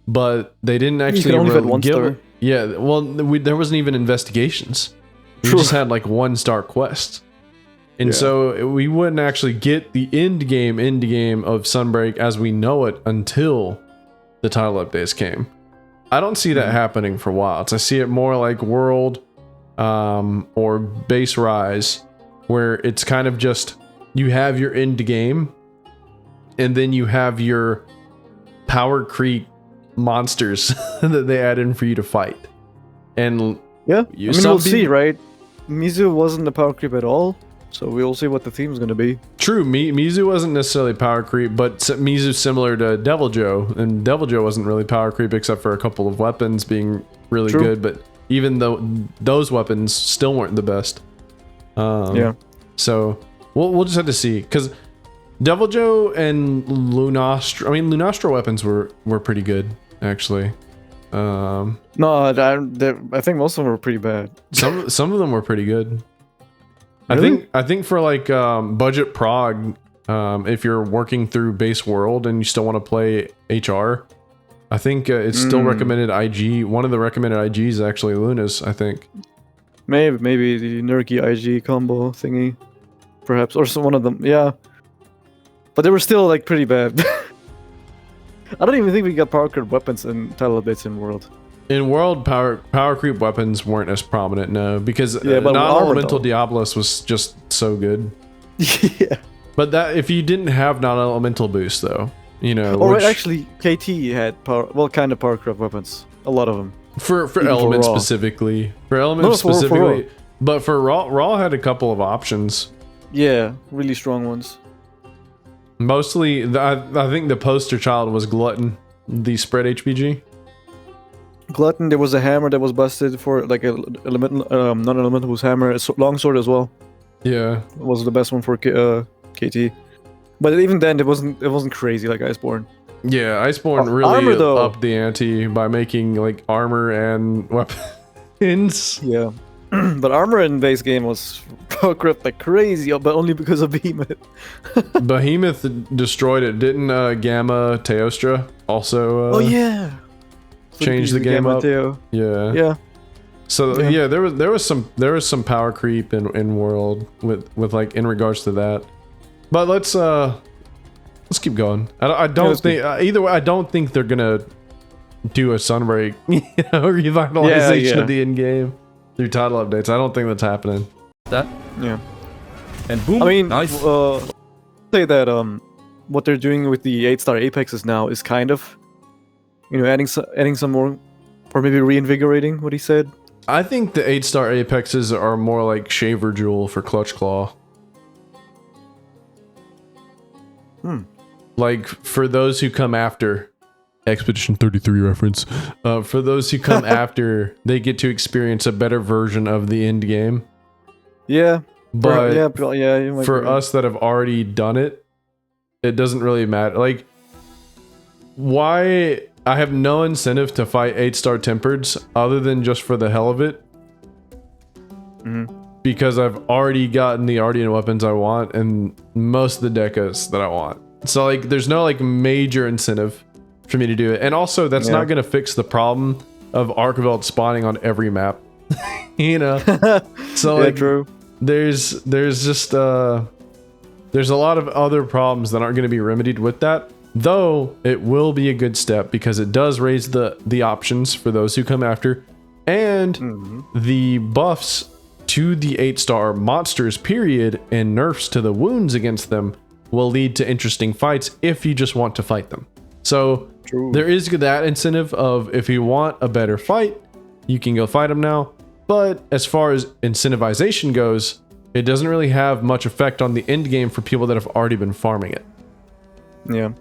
but they didn't actually give. Yeah, well, there wasn't even investigations. We just had like 1-star quests. And so we wouldn't actually get the end game of Sunbreak as we know it until the title updates came. I don't see that happening for Wilds. I see it more like World or base Rise, where it's kind of just you have your end game, and then you have your power creep monsters that they add in for you to fight. And yeah, we'll see, right? Mizu wasn't a power creep at all, so we'll see what the theme's gonna be. True, Mizu wasn't necessarily power creep, but Mizu's similar to Devil Joe, and Devil Joe wasn't really power creep except for a couple of weapons being really good, but even though those weapons still weren't the best. Yeah. So we'll just have to see, because Devil Joe and Lunastra, Lunastra weapons were pretty good, actually. No, I think most of them were pretty bad. Some of them were pretty good. Really? I think for like budget prog, if you're working through base world and you still want to play HR, I think it's still recommended IG. One of the recommended IGs is actually Luna's, I think. Maybe the Nurki IG combo thingy, perhaps, or one of them. Yeah, but they were still like pretty bad. I don't even think we got power creep weapons in title updates in World. In World, power creep weapons weren't as prominent, no, because non-elemental Diablos was just so good. Yeah. But that if you didn't have non-elemental boost, though, you know. Oh, right, actually, KT had kind of power creep weapons. A lot of them. For element specifically. For element specifically. But for Raw had a couple of options. Yeah, really strong ones. Mostly, I think the poster child was Glutton, the spread HPG. Glutton, there was a hammer that was busted for like a non-elemental whose hammer, a longsword as well. Yeah, it was the best one for KT. But even then, it wasn't crazy like Iceborne. Yeah, Iceborne really upped the ante by making like armor and weapons. Yeah. But armor in base game was power creep like crazy, but only because of Behemoth. Behemoth destroyed it. Didn't Gamma Teostra also? Oh yeah. Change the game up. Yeah. Yeah. So yeah, there was some power creep in World with like in regards to that. But let's keep going. I don't think either way. I don't think they're gonna do a Sunbreak revitalization of the end game through title updates. I don't think that's happening. Yeah. And boom. I mean, nice. Say that what they're doing with the 8-star Apexes now is kind of, adding some more, or maybe reinvigorating what he said. I think the 8-star Apexes are more like Shaver Jewel for Clutch Claw. Like, for those who come after, Expedition 33 reference, for those who come after, they get to experience a better version of the end game. Yeah. But you for us that have already done it, it doesn't really matter. Like, why... I have no incentive to fight 8-star Tempereds other than just for the hell of it. Because I've already gotten the Ardian weapons I want and most of the decos that I want. So like there's no like major incentive for me to do it. And also that's not going to fix the problem of Archveld spawning on every map. So like true. There's just there's a lot of other problems that aren't going to be remedied with that. Though it will be a good step because it does raise the options for those who come after, and the buffs to the 8-star monsters period and nerfs to the wounds against them will lead to interesting fights if you just want to fight them. So there is that incentive of if you want a better fight, you can go fight them now. But as far as incentivization goes, it doesn't really have much effect on the end game for people that have already been farming it. Yeah.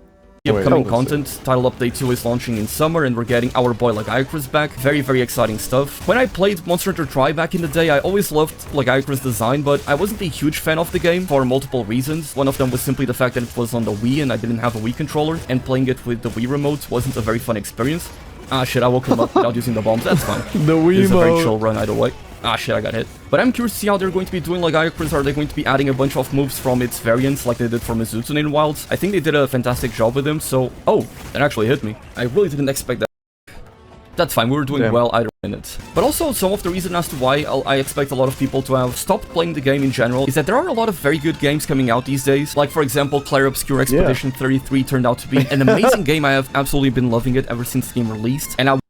The upcoming content, Title Update 2 is launching in summer and we're getting our boy Lagiacrus back. Very, very exciting stuff. When I played Monster Hunter Tri back in the day, I always loved Lagiacrus' design, but I wasn't a huge fan of the game for multiple reasons. One of them was simply the fact that it was on the Wii and I didn't have a Wii controller, and playing it with the Wii remote wasn't a very fun experience. Ah shit, I woke him up without using the bombs, that's fine. The Wii It's a very chill run either way. Ah shit, I got hit. But I'm curious to see how they're going to be doing Lagiacrus. Are they going to be adding a bunch of moves from its variants like they did for Mizutsu in Wilds? I think they did a fantastic job with him, so... Oh, that actually hit me. I really didn't expect that. That's fine, we were doing well either in it. But also, some of the reason as to why I expect a lot of people to have stopped playing the game in general is that there are a lot of very good games coming out these days. Like, for example, Clair Obscure Expedition 33 turned out to be an amazing game. I have absolutely been loving it ever since the game released, and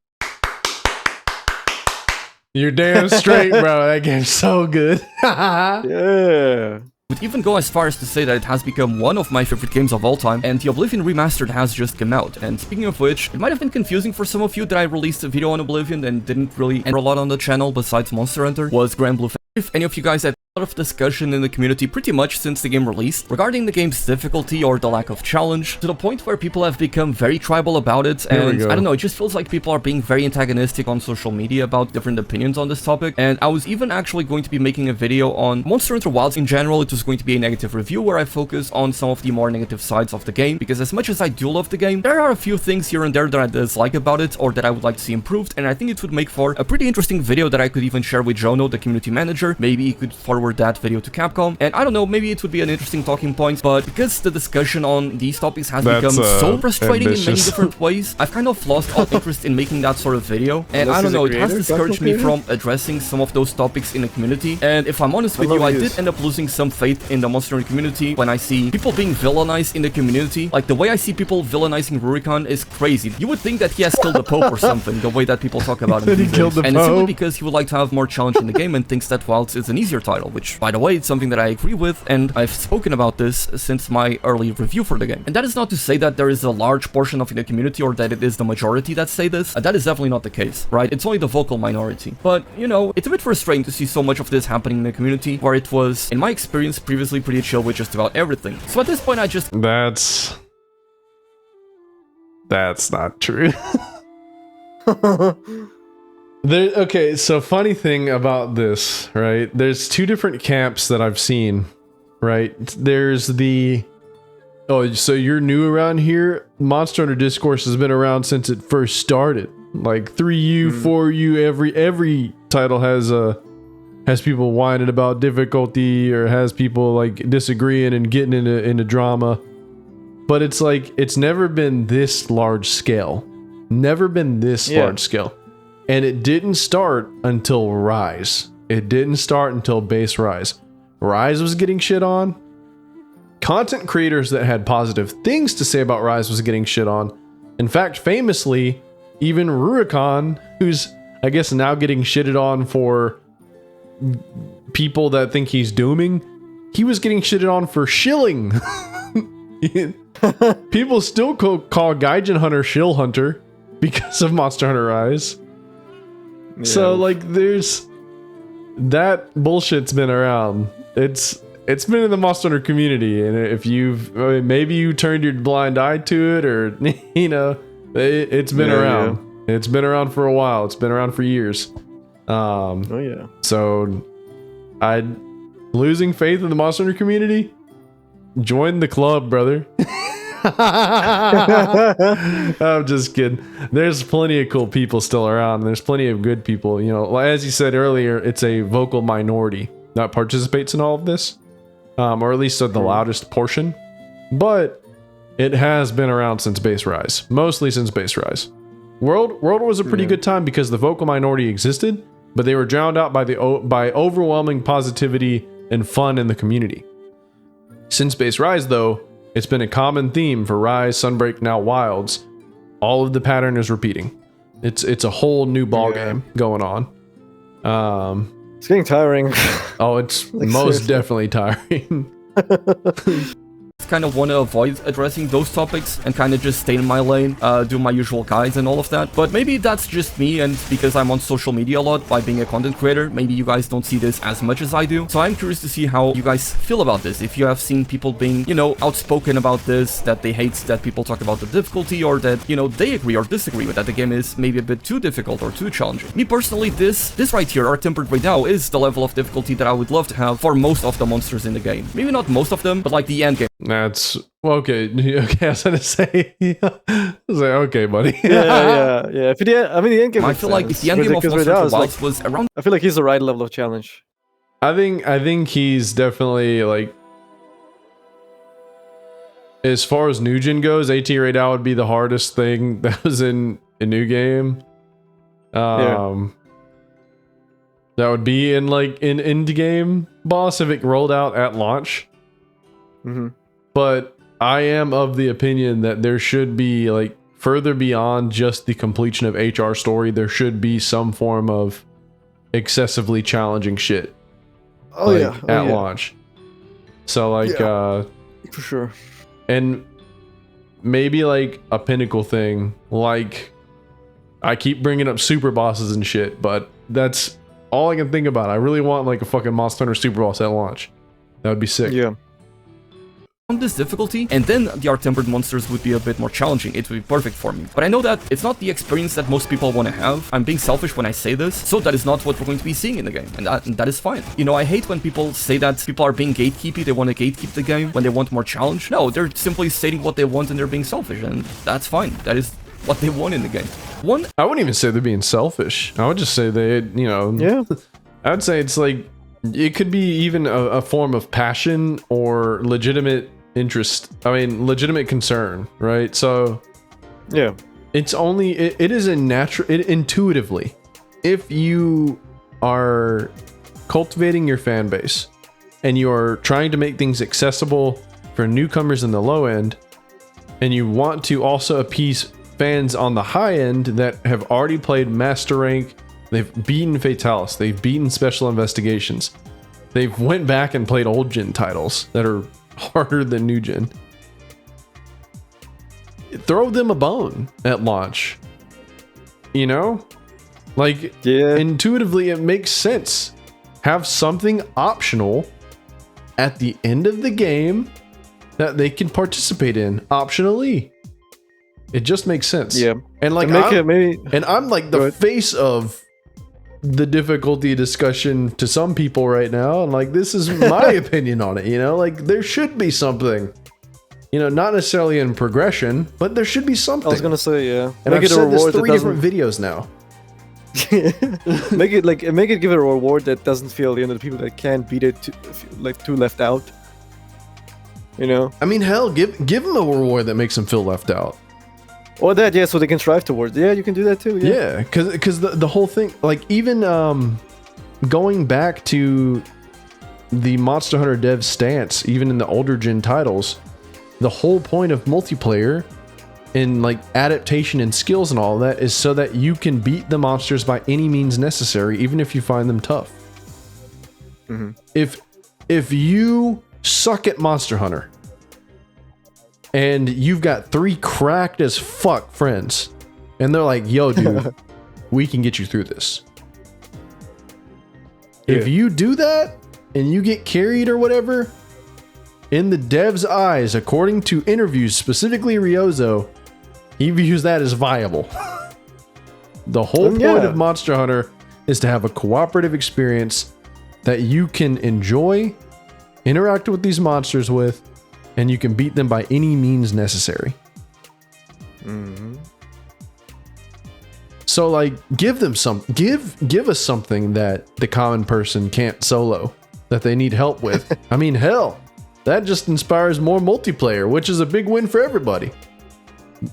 You're damn straight, bro. That game's so good. Yeah. Would even go as far as to say that it has become one of my favorite games of all time, and the Oblivion Remastered has just come out. And speaking of which, it might have been confusing for some of you that I released a video on Oblivion and didn't really enter a lot on the channel besides Monster Hunter, was Grand Blue. If any of you guys had a lot of discussion in the community pretty much since the game released regarding the game's difficulty or the lack of challenge, to the point where people have become very tribal about it, and I don't know, it just feels like people are being very antagonistic on social media about different opinions on this topic. And I was even actually going to be making a video on Monster Hunter Wilds in general. It was going to be a negative review where I focus on some of the more negative sides of the game, because as much as I do love the game, there are a few things here and there that I dislike about it or that I would like to see improved, and I think it would make for a pretty interesting video that I could even share with Jono, the community manager. Maybe he could forward that video to Capcom, and I don't know, maybe it would be an interesting talking point, but because the discussion on these topics has become so frustrating in many different ways, I've kind of lost all interest in making that sort of video, and I don't know, it has discouraged me from addressing some of those topics in the community. And if I'm honest with you, I did end up losing some faith in the Monster Hunter community when I see people being villainized in the community. Like, the way I see people villainizing Rurikon is crazy. You would think that he has killed the Pope or something, the way that people talk about him. He killed the and it's simply Pope? because he would like to have more challenge in the game and thinks that Wilds is an easier title, which, by the way, it's something that I agree with, and I've spoken about this since my early review for the game. And that is not to say that there is a large portion of the community or that it is the majority that say this. That is definitely not the case, right? It's only the vocal minority. But, you know, it's a bit frustrating to see so much of this happening in the community, where it was, in my experience, previously pretty chill with just about everything. So at this point, I just... That's not true. Okay, so funny thing about this, right? There's two different camps that I've seen, right? There's the... Oh, so you're new around here? Monster Hunter Discourse has been around since it first started. Like 3U, 4U, every title has people whining about difficulty or has people like disagreeing and getting into drama. But it's like, it's never been this large scale. Never been this large scale. And it didn't start until Rise. It didn't start until base Rise. Rise was getting shit on. Content creators that had positive things to say about Rise was getting shit on. In fact, famously, even Rurikon, who's, I guess, now getting shitted on for people that think he's dooming, he was getting shitted on for shilling. People still call Gaijin Hunter Shill Hunter because of Monster Hunter Rise. Yeah. So, like, there's... That bullshit's been around. It's been in the Monster Hunter community, and if you've... maybe you turned your blind eye to it, or, you know, it's been around. Yeah. It's been around for a while. It's been around for years. So, losing faith in the Monster Hunter community? Join the club, brother. I'm just kidding. There's plenty of cool people still around. There's plenty of good people. You know, as you said earlier, it's a vocal minority that participates in all of this, or at least the loudest portion. But it has been around since base Rise, mostly since base Rise. World was a pretty good time because the vocal minority existed, but they were drowned out by overwhelming positivity and fun in the community. Since base Rise, though, it's been a common theme for Rise, Sunbreak, now Wilds. All of the pattern is repeating. It's a whole new ballgame going on. It's getting tiring. Oh, it's like, most definitely tiring. Kind of want to avoid addressing those topics and kind of just stay in my lane, do my usual guides and all of that. But maybe that's just me, and because I'm on social media a lot by being a content creator, maybe you guys don't see this as much as I do. So I'm curious to see how you guys feel about this. If you have seen people being, you know, outspoken about this, that they hate that people talk about the difficulty, or that, you know, they agree or disagree with that the game is maybe a bit too difficult or too challenging. Me personally, this right here, Art Tempered right now, is the level of difficulty that I would love to have for most of the monsters in the game. Maybe not most of them, but like the end game. That's well, okay. Okay, I was gonna say. I was like, okay, buddy. yeah. If the end game. I feel like if the end game of Monster Hunter Wilds was around, I feel like he's the right level of challenge. I think he's definitely like. As far as new gen goes, AT right now would be the hardest thing that was in a new game. That would be in like an indie game boss if it rolled out at launch. But I am of the opinion that there should be, like, further beyond just the completion of HR story, there should be some form of excessively challenging shit. Oh yeah, at launch. So like for sure. And maybe like a pinnacle thing, like I keep bringing up super bosses and shit, but that's all I can think about. I really want like a fucking Monster Hunter super boss at launch. That would be sick. Yeah. On this difficulty, and then the Arc-Tempered monsters would be a bit more challenging. It would be perfect for me. But I know that it's not the experience that most people want to have. I'm being selfish when I say this, so that is not what we're going to be seeing in the game, and that is fine. You know, I hate when people say that people are being gatekeepy, they want to gatekeep the game when they want more challenge. No, they're simply stating what they want and they're being selfish, and that's fine. That is what they want in the game. I wouldn't even say they're being selfish. I would just say they, you know... Yeah. I would say it's like... It could be even a form of passion or legitimate interest. I mean, legitimate concern, right? So... Yeah. It's only... It is a natural... intuitively, if you are cultivating your fan base and you are trying to make things accessible for newcomers in the low end, and you want to also appease fans on the high end that have already played Master Rank, they've beaten Fatalis, they've beaten Special Investigations, they've went back and played old gen titles that are harder than new gen. Throw them a bone at launch. You know? Like, intuitively it makes sense. Have something optional at the end of the game that they can participate in optionally. It just makes sense. Yeah. And like I'm like the face of the difficulty discussion to some people right now, and like this is my opinion on it, you know? Like there should be something. You know, not necessarily in progression, but there should be something. I was gonna say, yeah. And I've said this 3 different videos now. make it give it a reward that doesn't feel, you know, the people that can't beat it too left out. You know? I mean, hell, give them a reward that makes them feel left out. Or that, yeah, so they can strive towards. Yeah, you can do that too. Yeah, because the whole thing, like even going back to the Monster Hunter dev stance, even in the older gen titles, the whole point of multiplayer and like adaptation and skills and all that is so that you can beat the monsters by any means necessary, even if you find them tough. Mm-hmm. If you suck at Monster Hunter and you've got 3 cracked as fuck friends and they're like, yo dude, we can get you through this. Yeah. If you do that and you get carried or whatever, in the dev's eyes, according to interviews, specifically Ryozo, he views that as viable. The whole point of Monster Hunter is to have a cooperative experience that you can enjoy, interact with these monsters with, and you can beat them by any means necessary. Mm-hmm. So like, give us something that the common person can't solo, that they need help with. I mean, hell, that just inspires more multiplayer, which is a big win for everybody.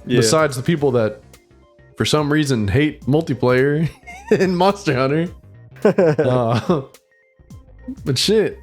Yeah. Besides the people that, for some reason, hate multiplayer in Monster Hunter. But shit.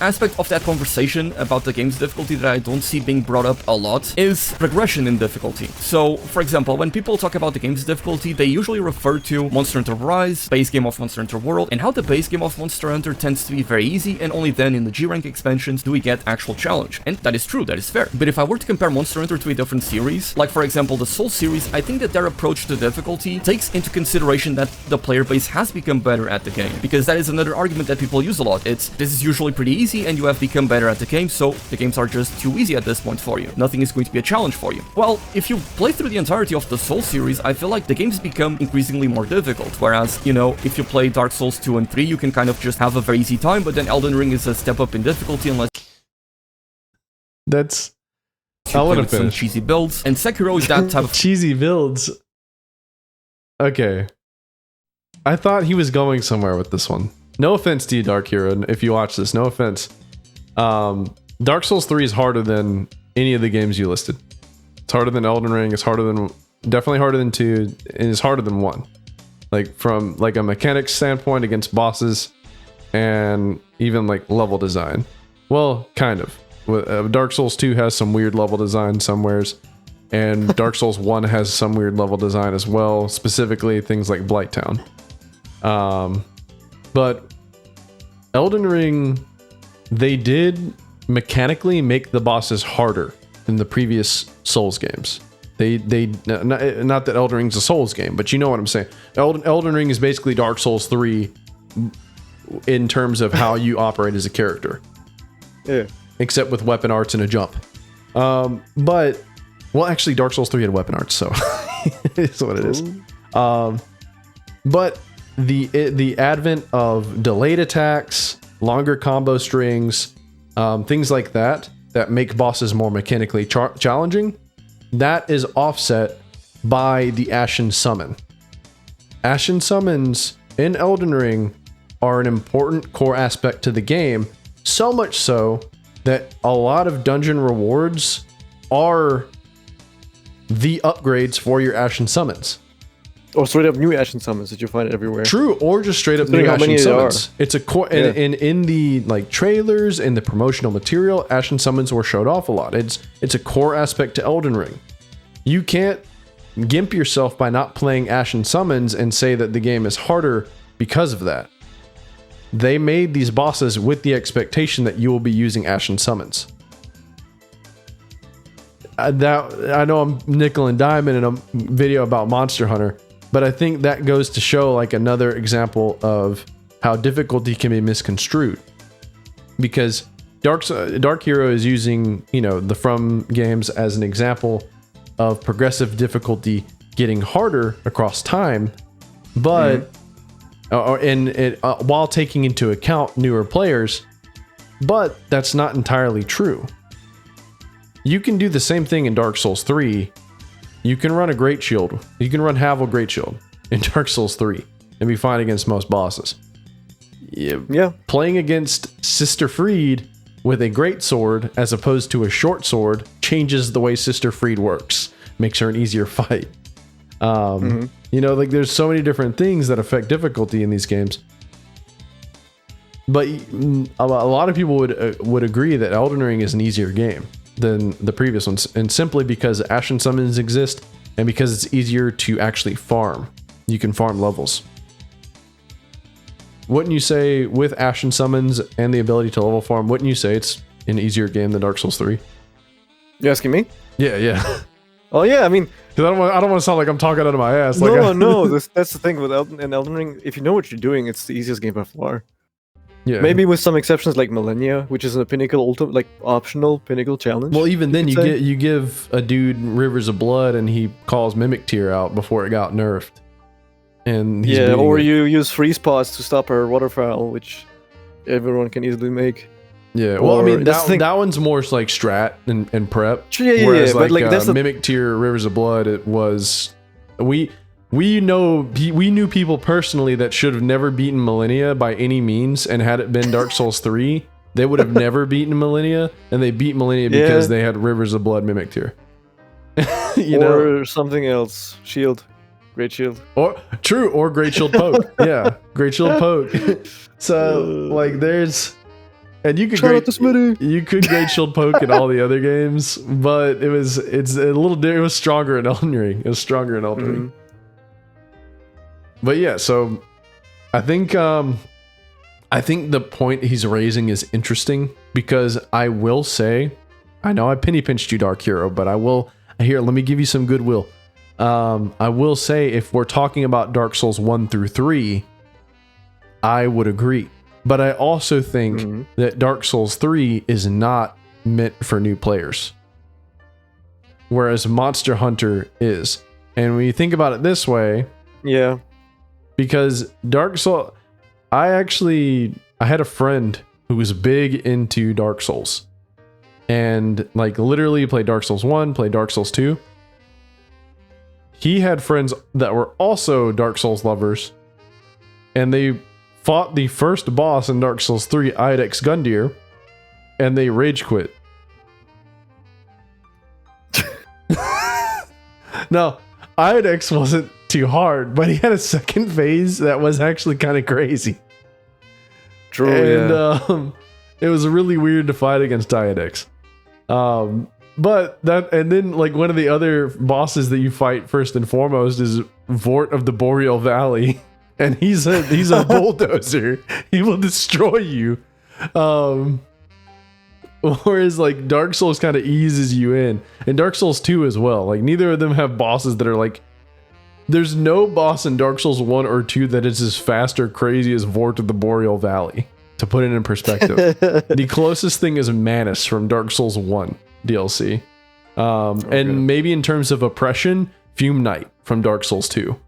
Aspect of that conversation about the game's difficulty that I don't see being brought up a lot is progression in difficulty. So, for example, when people talk about the game's difficulty, they usually refer to Monster Hunter Rise, base game of Monster Hunter World, and how the base game of Monster Hunter tends to be very easy, and only then in the G-Rank expansions do we get actual challenge. And that is true, that is fair. But if I were to compare Monster Hunter to a different series, like for example the Soul series, I think that their approach to difficulty takes into consideration that the player base has become better at the game. Because that is another argument that people use a lot. This is usually pretty easy, and you have become better at the game, so the games are just too easy at this point for you. Nothing is going to be a challenge for you. Well, if you play through the entirety of the Soul series, I feel like the games become increasingly more difficult, whereas, you know, if you play Dark Souls 2 and 3, you can kind of just have a very easy time, but then Elden Ring is a step up in difficulty unless that's... I want to some cheesy builds, and Sekiro is that type of... Cheesy builds? Okay. I thought he was going somewhere with this one. No offense to you, Dark Hero, if you watch this, no offense. Dark Souls 3 is harder than any of the games you listed. It's harder than Elden Ring, it's definitely harder than 2, and it's harder than 1. Like from like a mechanics standpoint against bosses and even like level design. Well, kind of. Dark Souls 2 has some weird level design somewheres, and Dark Souls 1 has some weird level design as well, specifically things like Blighttown. But Elden Ring, they did mechanically make the bosses harder than the previous Souls games. Not that Elden Ring's a Souls game, but you know what I'm saying. Elden Ring is basically Dark Souls 3 in terms of how you operate as a character. Yeah. Except with weapon arts and a jump. But, well, actually, Dark Souls 3 had weapon arts, so it's what it is. But the advent of delayed attacks, longer combo strings, things like that make bosses more mechanically challenging, that is offset by the Ashen Summon. Ashen Summons in Elden Ring are an important core aspect to the game, so much so that a lot of dungeon rewards are the upgrades for your Ashen Summons. Or straight up new Ashen Summons that you find everywhere. True, or just straight up new Ashen Summons. It's a core, and in the like trailers and the promotional material, Ashen Summons were showed off a lot. It's a core aspect to Elden Ring. You can't gimp yourself by not playing Ashen Summons and say that the game is harder because of that. They made these bosses with the expectation that you will be using Ashen Summons. I know I'm nickel and diamond in a video about Monster Hunter, but I think that goes to show like another example of how difficulty can be misconstrued. Because Dark Hero is using, the From games as an example of progressive difficulty getting harder across time, but while taking into account newer players, but that's not entirely true. You can do the same thing in Dark Souls 3. You can run a Great Shield. You can run Havel Great Shield in Dark Souls 3 and be fine against most bosses. Yeah. Playing against Sister Fried with a great sword as opposed to a short sword changes the way Sister Fried works. Makes her an easier fight. There's so many different things that affect difficulty in these games. But a lot of people would agree that Elden Ring is an easier game than the previous ones, and simply because Ashen Summons exist and because it's easier to actually farm. You can farm levels. Wouldn't you say with Ashen Summons and the ability to level farm, wouldn't you say it's an easier game than Dark Souls 3? You asking me? Yeah. Oh yeah, I mean, because I don't want to sound like I'm talking out of my ass. No. That's the thing with Elden Ring. If you know what you're doing, it's the easiest game by far. Yeah. Maybe with some exceptions like Millennia, which is a pinnacle optional pinnacle challenge. Well, even then you give a dude Rivers of Blood and he calls Mimic Tear out before it got nerfed. And he's or it. you use freeze pods to stop her waterfowl, which everyone can easily make. Yeah, well, I mean that one's more like strat and prep. Whereas like, but like that's Mimic Tear, Rivers of Blood, it was we knew people personally that should have never beaten Millennia by any means, and had it been Dark Souls 3, they would have never beaten Millennia, and they beat Millennia because they had Rivers of Blood, Mimic Tear. or something else, Shield. Great Shield. Or Great Shield Poke. Yeah, Great Shield Poke. So like there's, and you could Great Shield Poke in all the other games, but it was stronger in Elden Ring. It was stronger in Elden Ring. But yeah, so I think the point he's raising is interesting, because I will say, I know I penny pinched you, Dark Hero, but let me give you some goodwill. I will say, if we're talking about Dark Souls 1 through 3, I would agree. But I also think that Dark Souls 3 is not meant for new players, whereas Monster Hunter is. And when you think about it this way, yeah, because Dark Souls, I had a friend who was big into Dark Souls, and like literally played Dark Souls 1, played Dark Souls 2. He had friends that were also Dark Souls lovers, and they fought the first boss in Dark Souls 3, Iodex Gundyr, and they rage quit. Now, Iodex wasn't too hard, but he had a second phase that was actually kind of crazy. True, and it was really weird to fight against Iodex. But then like one of the other bosses that you fight first and foremost is Vort of the Boreal Valley, and he's a bulldozer. He will destroy you. Whereas like Dark Souls kind of eases you in, and Dark Souls 2 as well. Like neither of them have bosses that are like. There's no boss in Dark Souls 1 or 2 that is as fast or crazy as Vort of the Boreal Valley. To put it in perspective, the closest thing is Manus from Dark Souls 1 DLC, and maybe in terms of oppression, Fume Knight from Dark Souls 2.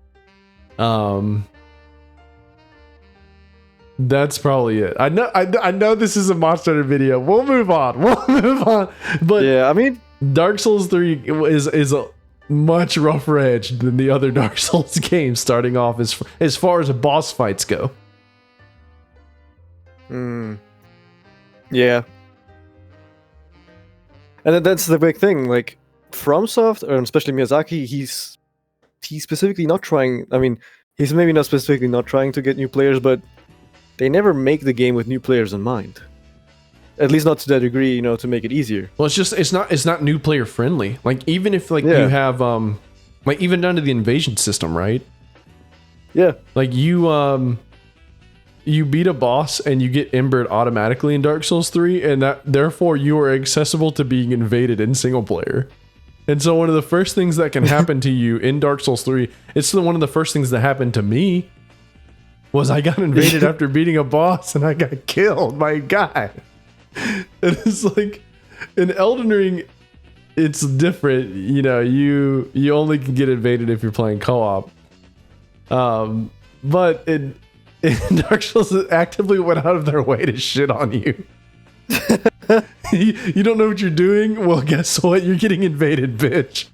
That's probably it. I know this is a Monster Hunter video. We'll move on. But yeah, I mean, Dark Souls 3 is a much rougher edge than the other Dark Souls games. Starting off as far as boss fights go. Yeah. And that's the big thing. Like FromSoft, or especially Miyazaki, he's specifically not trying. I mean, he's maybe not specifically not trying to get new players, but they never make the game with new players in mind. At least not to that degree, to make it easier. Well, it's not new player friendly. Like even if you have like even down to the invasion system, right? Yeah. Like you beat a boss and you get embered automatically in Dark Souls 3, and that therefore you are accessible to being invaded in single player. And so one of the first things that can happen to you in Dark Souls 3, it's one of the first things that happened to me, was I got invaded after beating a boss and I got killed by a guy. And it's like in Elden Ring, it's different. You only can get invaded if you're playing co-op. But in Dark Souls, it actively went out of their way to shit on you. You don't know what you're doing? Well, guess what? You're getting invaded, bitch.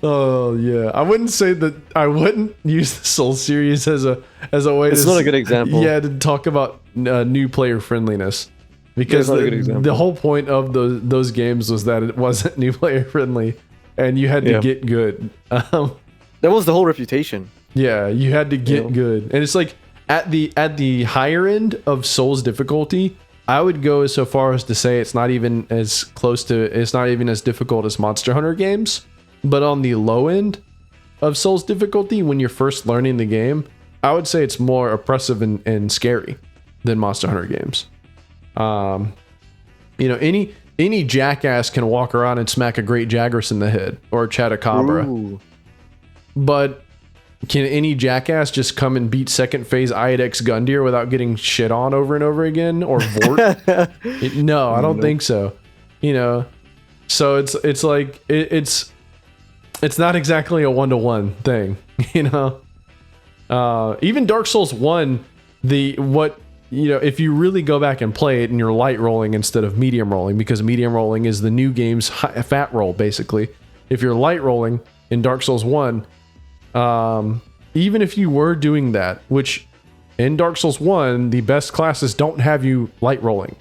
Oh yeah, I wouldn't use the Soul series as a way. It's not a good example. Yeah, to talk about new player friendliness, because the whole point of those games was that it wasn't new player friendly, and you had to get good. That was the whole reputation. Yeah, you had to get good, and it's like at the higher end of Souls difficulty, I would go so far as to say it's not even as difficult as Monster Hunter games. But on the low end of Souls difficulty, when you're first learning the game, I would say it's more oppressive and scary than Monster Hunter games. Any jackass can walk around and smack a Great Jagras in the head or a Chatacabra. Ooh. But can any jackass just come and beat second phase Iodex Gundyr without getting shit on over and over again? Or Vort? No, I don't think so. So it's like it's not exactly a 1-to-1 thing, Even Dark Souls 1, if you really go back and play it and you're light rolling instead of medium rolling, because medium rolling is the new game's fat roll, basically. If you're light rolling in Dark Souls 1, even if you were doing that, which in Dark Souls 1, the best classes don't have you light rolling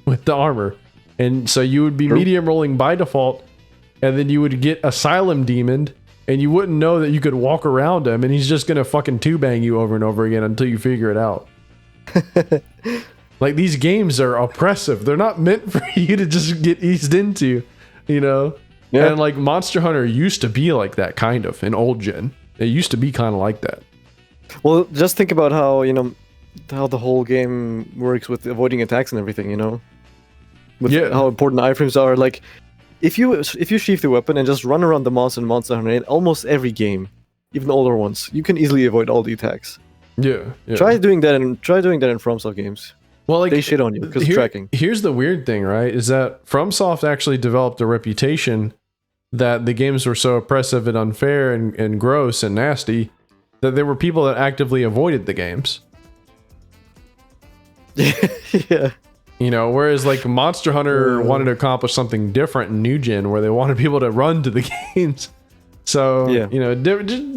with the armor. And so you would be medium rolling by default, and then you would get Asylum Demoned, and you wouldn't know that you could walk around him, and he's just gonna fucking two-bang you over and over again until you figure it out. Like, these games are oppressive. They're not meant for you to just get eased into, Yeah. And like Monster Hunter used to be like that, kind of, in old gen. It used to be kind of like that. Well, just think about how, how the whole game works with avoiding attacks and everything, With how important iframes are. Like, if you sheath the weapon and just run around the monster in Monster Hunter in almost every game, even older ones, you can easily avoid all the attacks. Yeah. Try doing that in FromSoft games. Well, like, they shit on you because of tracking. Here's the weird thing, right? Is that FromSoft actually developed a reputation that the games were so oppressive and unfair and gross and nasty that there were people that actively avoided the games. Yeah. Whereas like Monster Hunter wanted to accomplish something different in new gen, where they wanted people to run to the games. So,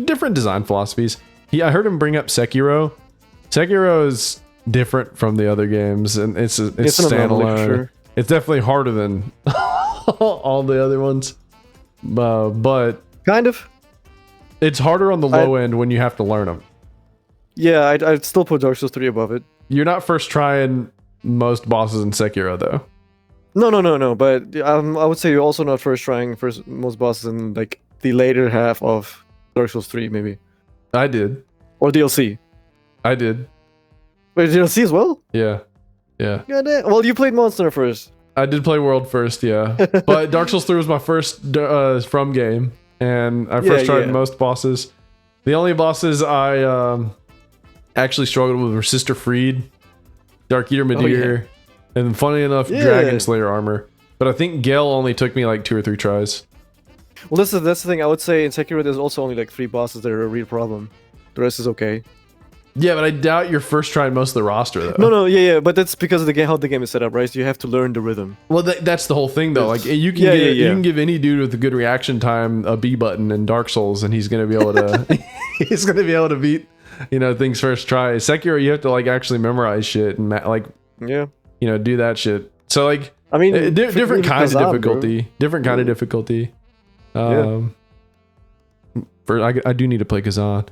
different design philosophies. I heard him bring up Sekiro. Sekiro is different from the other games, and it's standalone. Sure. It's definitely harder than all the other ones. But kind of. It's harder on the low end when you have to learn them. Yeah, I'd still put Dark Souls 3 above it. You're not first trying most bosses in Sekiro, though. No. But I would say you're also not first trying most bosses in like the later half of Dark Souls 3, maybe. I did. Or DLC? I did. Wait, DLC as well? Yeah. Yeah. Well, you played Monster first. I did play World first, yeah. But Dark Souls 3 was my first From game, and I first tried most bosses. The only bosses I actually struggled with were Sister Freed, Dark Eater Midir, and funny enough, Dragon Slayer armor. But I think Gale only took me like 2 or 3 tries. Well, that's the thing. I would say in Sekiro there's also only like 3 bosses that are a real problem. The rest is okay. Yeah, but I doubt you're first trying most of the roster, though. No, but that's because of the game, how the game is set up, right? So you have to learn the rhythm. Well, that's the whole thing, though. Like you can you can give any dude with a good reaction time a B button in Dark Souls, and he's gonna be able to beat things first try. Sekiro, you have to like actually memorize shit and do that shit. So like, I mean, different kinds of difficulty, kind of difficulty. I do need to play Kazan.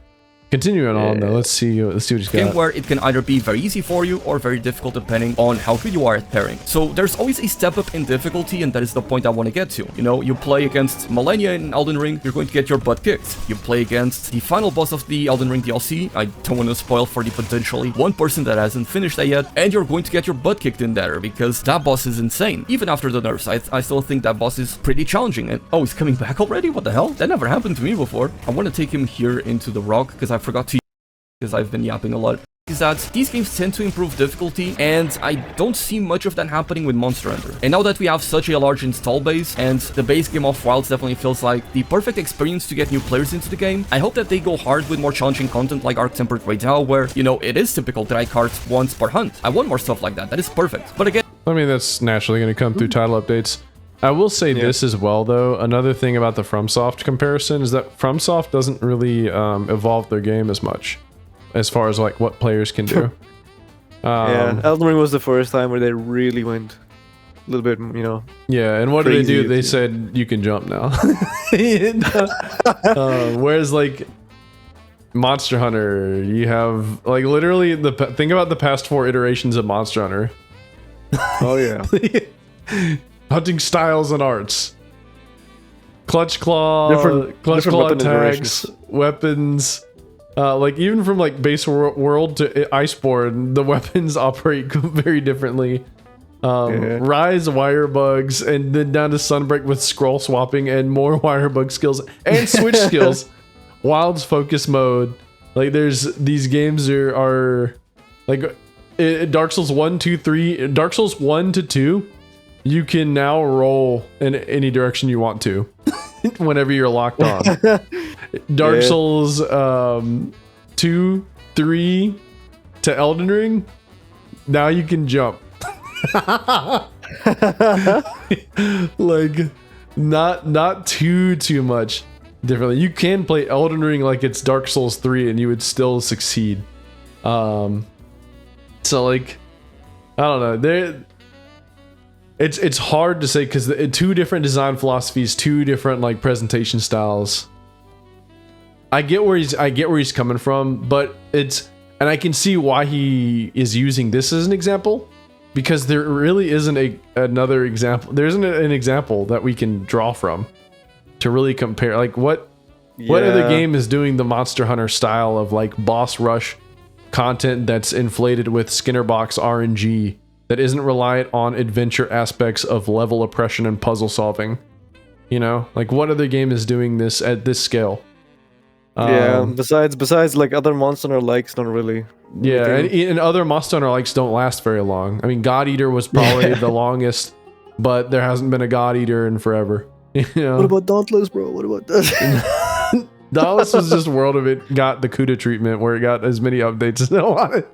Continuing on though, let's see what he's got. Game where it can either be very easy for you or very difficult depending on how good you are at pairing. So there's always a step up in difficulty, and that is the point I want to get to. You play against Malenia in Elden Ring, you're going to get your butt kicked. You play against the final boss of the Elden Ring DLC, I don't want to spoil for the potentially one person that hasn't finished that yet, and you're going to get your butt kicked in there because that boss is insane. Even after the nerfs, I still think that boss is pretty challenging. And oh, he's coming back already? What the hell? That never happened to me before. I want to take him here into the rock because I forgot to, because I've been yapping a lot, is that these games tend to improve difficulty, and I don't see much of that happening with Monster Hunter. And now that we have such a large install base, and the base game of Wilds definitely feels like the perfect experience to get new players into the game, I hope that they go hard with more challenging content like Arc Tempered Raidal, where, it is typical that I cart once per hunt. I want more stuff like that. That is perfect. But again, I mean, that's naturally going to come through title updates. I will say this as well, though. Another thing about the FromSoft comparison is that FromSoft doesn't really evolve their game as much as far as like what players can do. Elden Ring was the first time where they really went a little bit, Yeah, and what did they do? They said you can jump now. Whereas like Monster Hunter, you have like literally think about the past 4 iterations of Monster Hunter. Oh yeah. Hunting styles and arts. Clutch claw, clutch claw attacks, weapons. Like even from like base world to Iceborne, the weapons operate very differently. Rise wire bugs, and then down to Sunbreak with scroll swapping and more wire bug skills and switch skills. Wild's focus mode. Like these games are like Dark Souls 1, 2, 3, Dark Souls 1 to 2. You can now roll in any direction you want to whenever you're locked on. Dark Souls 2, 3 to Elden Ring, now you can jump. Like not too much differently. You can play Elden Ring like it's Dark Souls 3 and you would still succeed. So like I don't know. It's hard to say because 2 different design philosophies, 2 different like presentation styles. I get where he's coming from, but and I can see why he is using this as an example, because there really isn't another example. There isn't an example that we can draw from to really compare. Like what other game is doing the Monster Hunter style of like boss rush content that's inflated with Skinner box RNG? That isn't reliant on adventure aspects of level oppression and puzzle solving. Like what other game is doing this at this scale? Besides like other Monster Hunter likes, not really. Yeah, and other Monster Hunter likes don't last very long. I mean, God Eater was probably the longest, but there hasn't been a God Eater in forever. What about Dauntless, bro? What about that? Dauntless was just World of It got the CUDA treatment where it got as many updates as it wanted.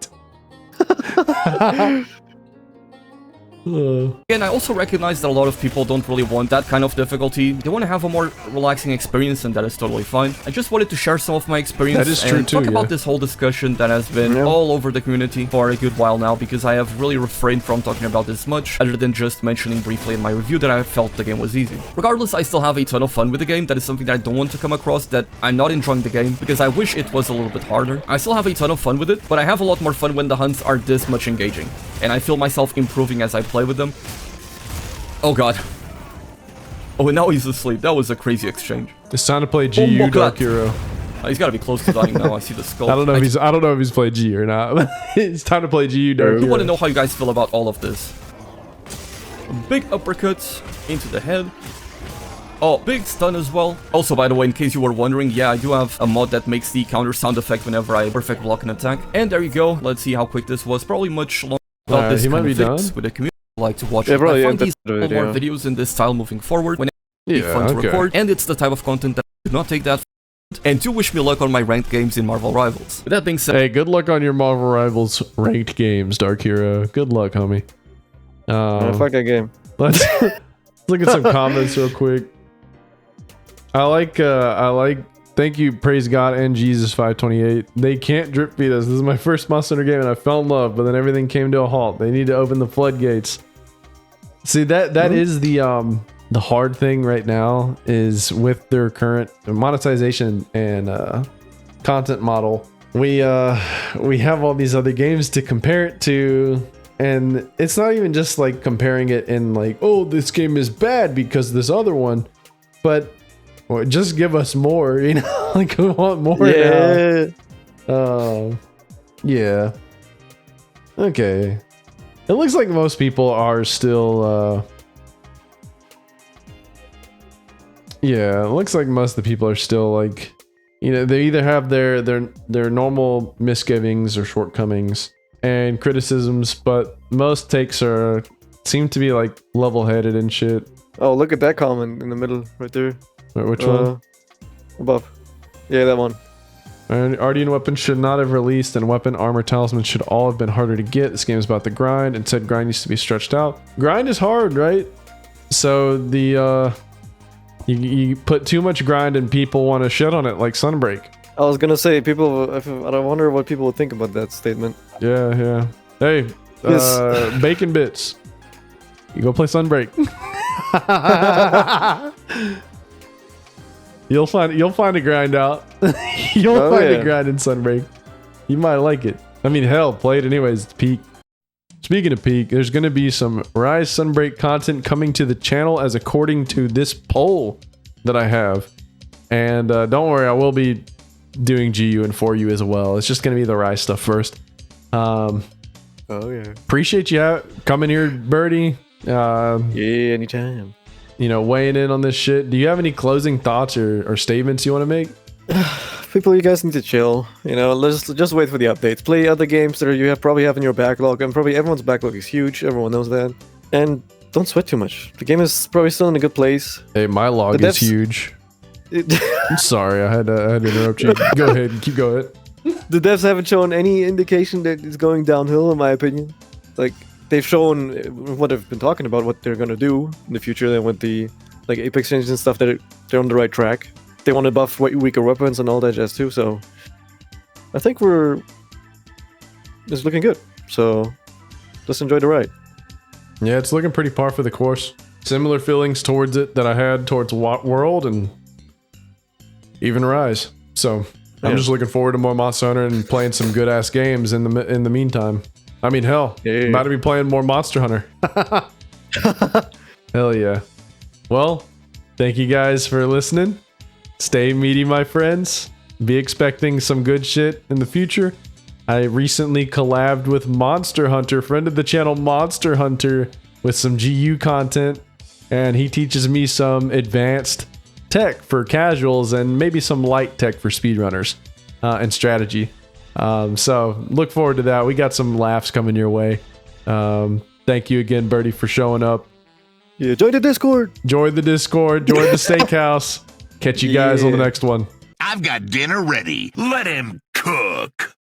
Again, I also recognize that a lot of people don't really want that kind of difficulty. They want to have a more relaxing experience, and that is totally fine. I just wanted to share some of my experience and talk about this whole discussion that has been all over the community for a good while now, because I have really refrained from talking about this much, other than just mentioning briefly in my review that I felt the game was easy. Regardless, I still have a ton of fun with the game. That is something that I don't want to come across, that I'm not enjoying the game, because I wish it was a little bit harder. I still have a ton of fun with it, but I have a lot more fun when the hunts are this much engaging, and I feel myself improving as I play with them. Oh god. Oh, and now he's asleep. That was a crazy exchange. It's time to play GU Dark Hero. He's gotta be close to dying now. I see the skull. I don't know if he's played G or not. It's time to play GU, Dark. I want to know how you guys feel about all of this. A big uppercut into the head. Oh, big stun as well. Also, by the way, in case you were wondering, yeah, I do have a mod that makes the counter sound effect whenever I perfect block an attack. And there you go. Let's see how quick this was. Probably much longer. He might be done with the community. I like to watch. Yeah, I find these more videos in this style moving forward. When it's fun to record, and it's the type of content that I do not take that. And do wish me luck on my ranked games in Marvel Rivals. With that being said, hey, good luck on your Marvel Rivals ranked games, Dark Hero. Good luck, homie. Fuck that game. Let's look at some comments real quick. I like thank you, praise God and Jesus 528. They can't drip feed us. This is my first Monster Hunter game and I fell in love, but then everything came to a halt. They need to open the floodgates. See, that is the hard thing right now is with their current monetization and content model. We have all these other games to compare it to, and it's not even just like comparing it in like, oh, this game is bad because this other one, but just give us more, you know. Like, we want more now. Yeah. Okay. It looks like most people are still yeah, it looks like most of the people are still like, you know, they either have their normal misgivings or shortcomings and criticisms, but most takes seem to be like level-headed and shit. Oh, look at that comment in the middle right there. Which one? Above. Yeah, that one. Ardian weapons should not have released, and weapon, armor, talisman should all have been harder to get. This game is about the grind, and said grind needs to be stretched out. Grind is hard, right? So the you put too much grind and people want to shit on it, like Sunbreak. I was gonna say, people. I wonder what people would think about that statement. Yeah. Hey, bacon bits. You go play Sunbreak. You'll find a grind out. You'll find a grind in Sunbreak. You might like it. I mean, hell, play it anyways. It's peak. Speaking of peak, there's going to be some Rise Sunbreak content coming to the channel as according to this poll that I have. And don't worry, I will be doing GU and 4U as well. It's just going to be the Rise stuff first. Oh yeah. Appreciate you coming here, Birdie. Yeah, anytime. You know, weighing in on this shit. Do you have any closing thoughts or statements you want to make? People, you guys need to chill. You know, let's just wait for the updates. Play other games that you probably have in your backlog, and probably everyone's backlog is huge. Everyone knows that. And don't sweat too much. The game is probably still in a good place. Hey, my log is huge. I'm sorry, I had to interrupt you. Go ahead and keep going. The devs haven't shown any indication that it's going downhill, in my opinion. Like, they've shown what they've been talking about, what they're gonna do in the future. Then with the like Apex Changes and stuff, that they're on the right track. They want to buff weaker weapons and all that jazz too. So I think it's looking good. So let's enjoy the ride. Yeah, it's looking pretty par for the course. Similar feelings towards it that I had towards World and even Rise. So I'm just looking forward to more Monster Hunter and playing some good ass games in the meantime. I mean, hell, I'm about to be playing more Monster Hunter. Hell yeah. Well, thank you guys for listening. Stay meaty, my friends. Be expecting some good shit in the future. I recently collabed with Monster Hunter, friend of the channel Monster Hunter, with some GU content. And he teaches me some advanced tech for casuals and maybe some light tech for speedrunners and strategy. So look forward to that. We got some laughs coming your way. Thank you again, Birdie, for showing up. Yeah, join the Discord. Join the Discord. Join the steakhouse. Catch you guys on the next one. I've got dinner ready. Let him cook.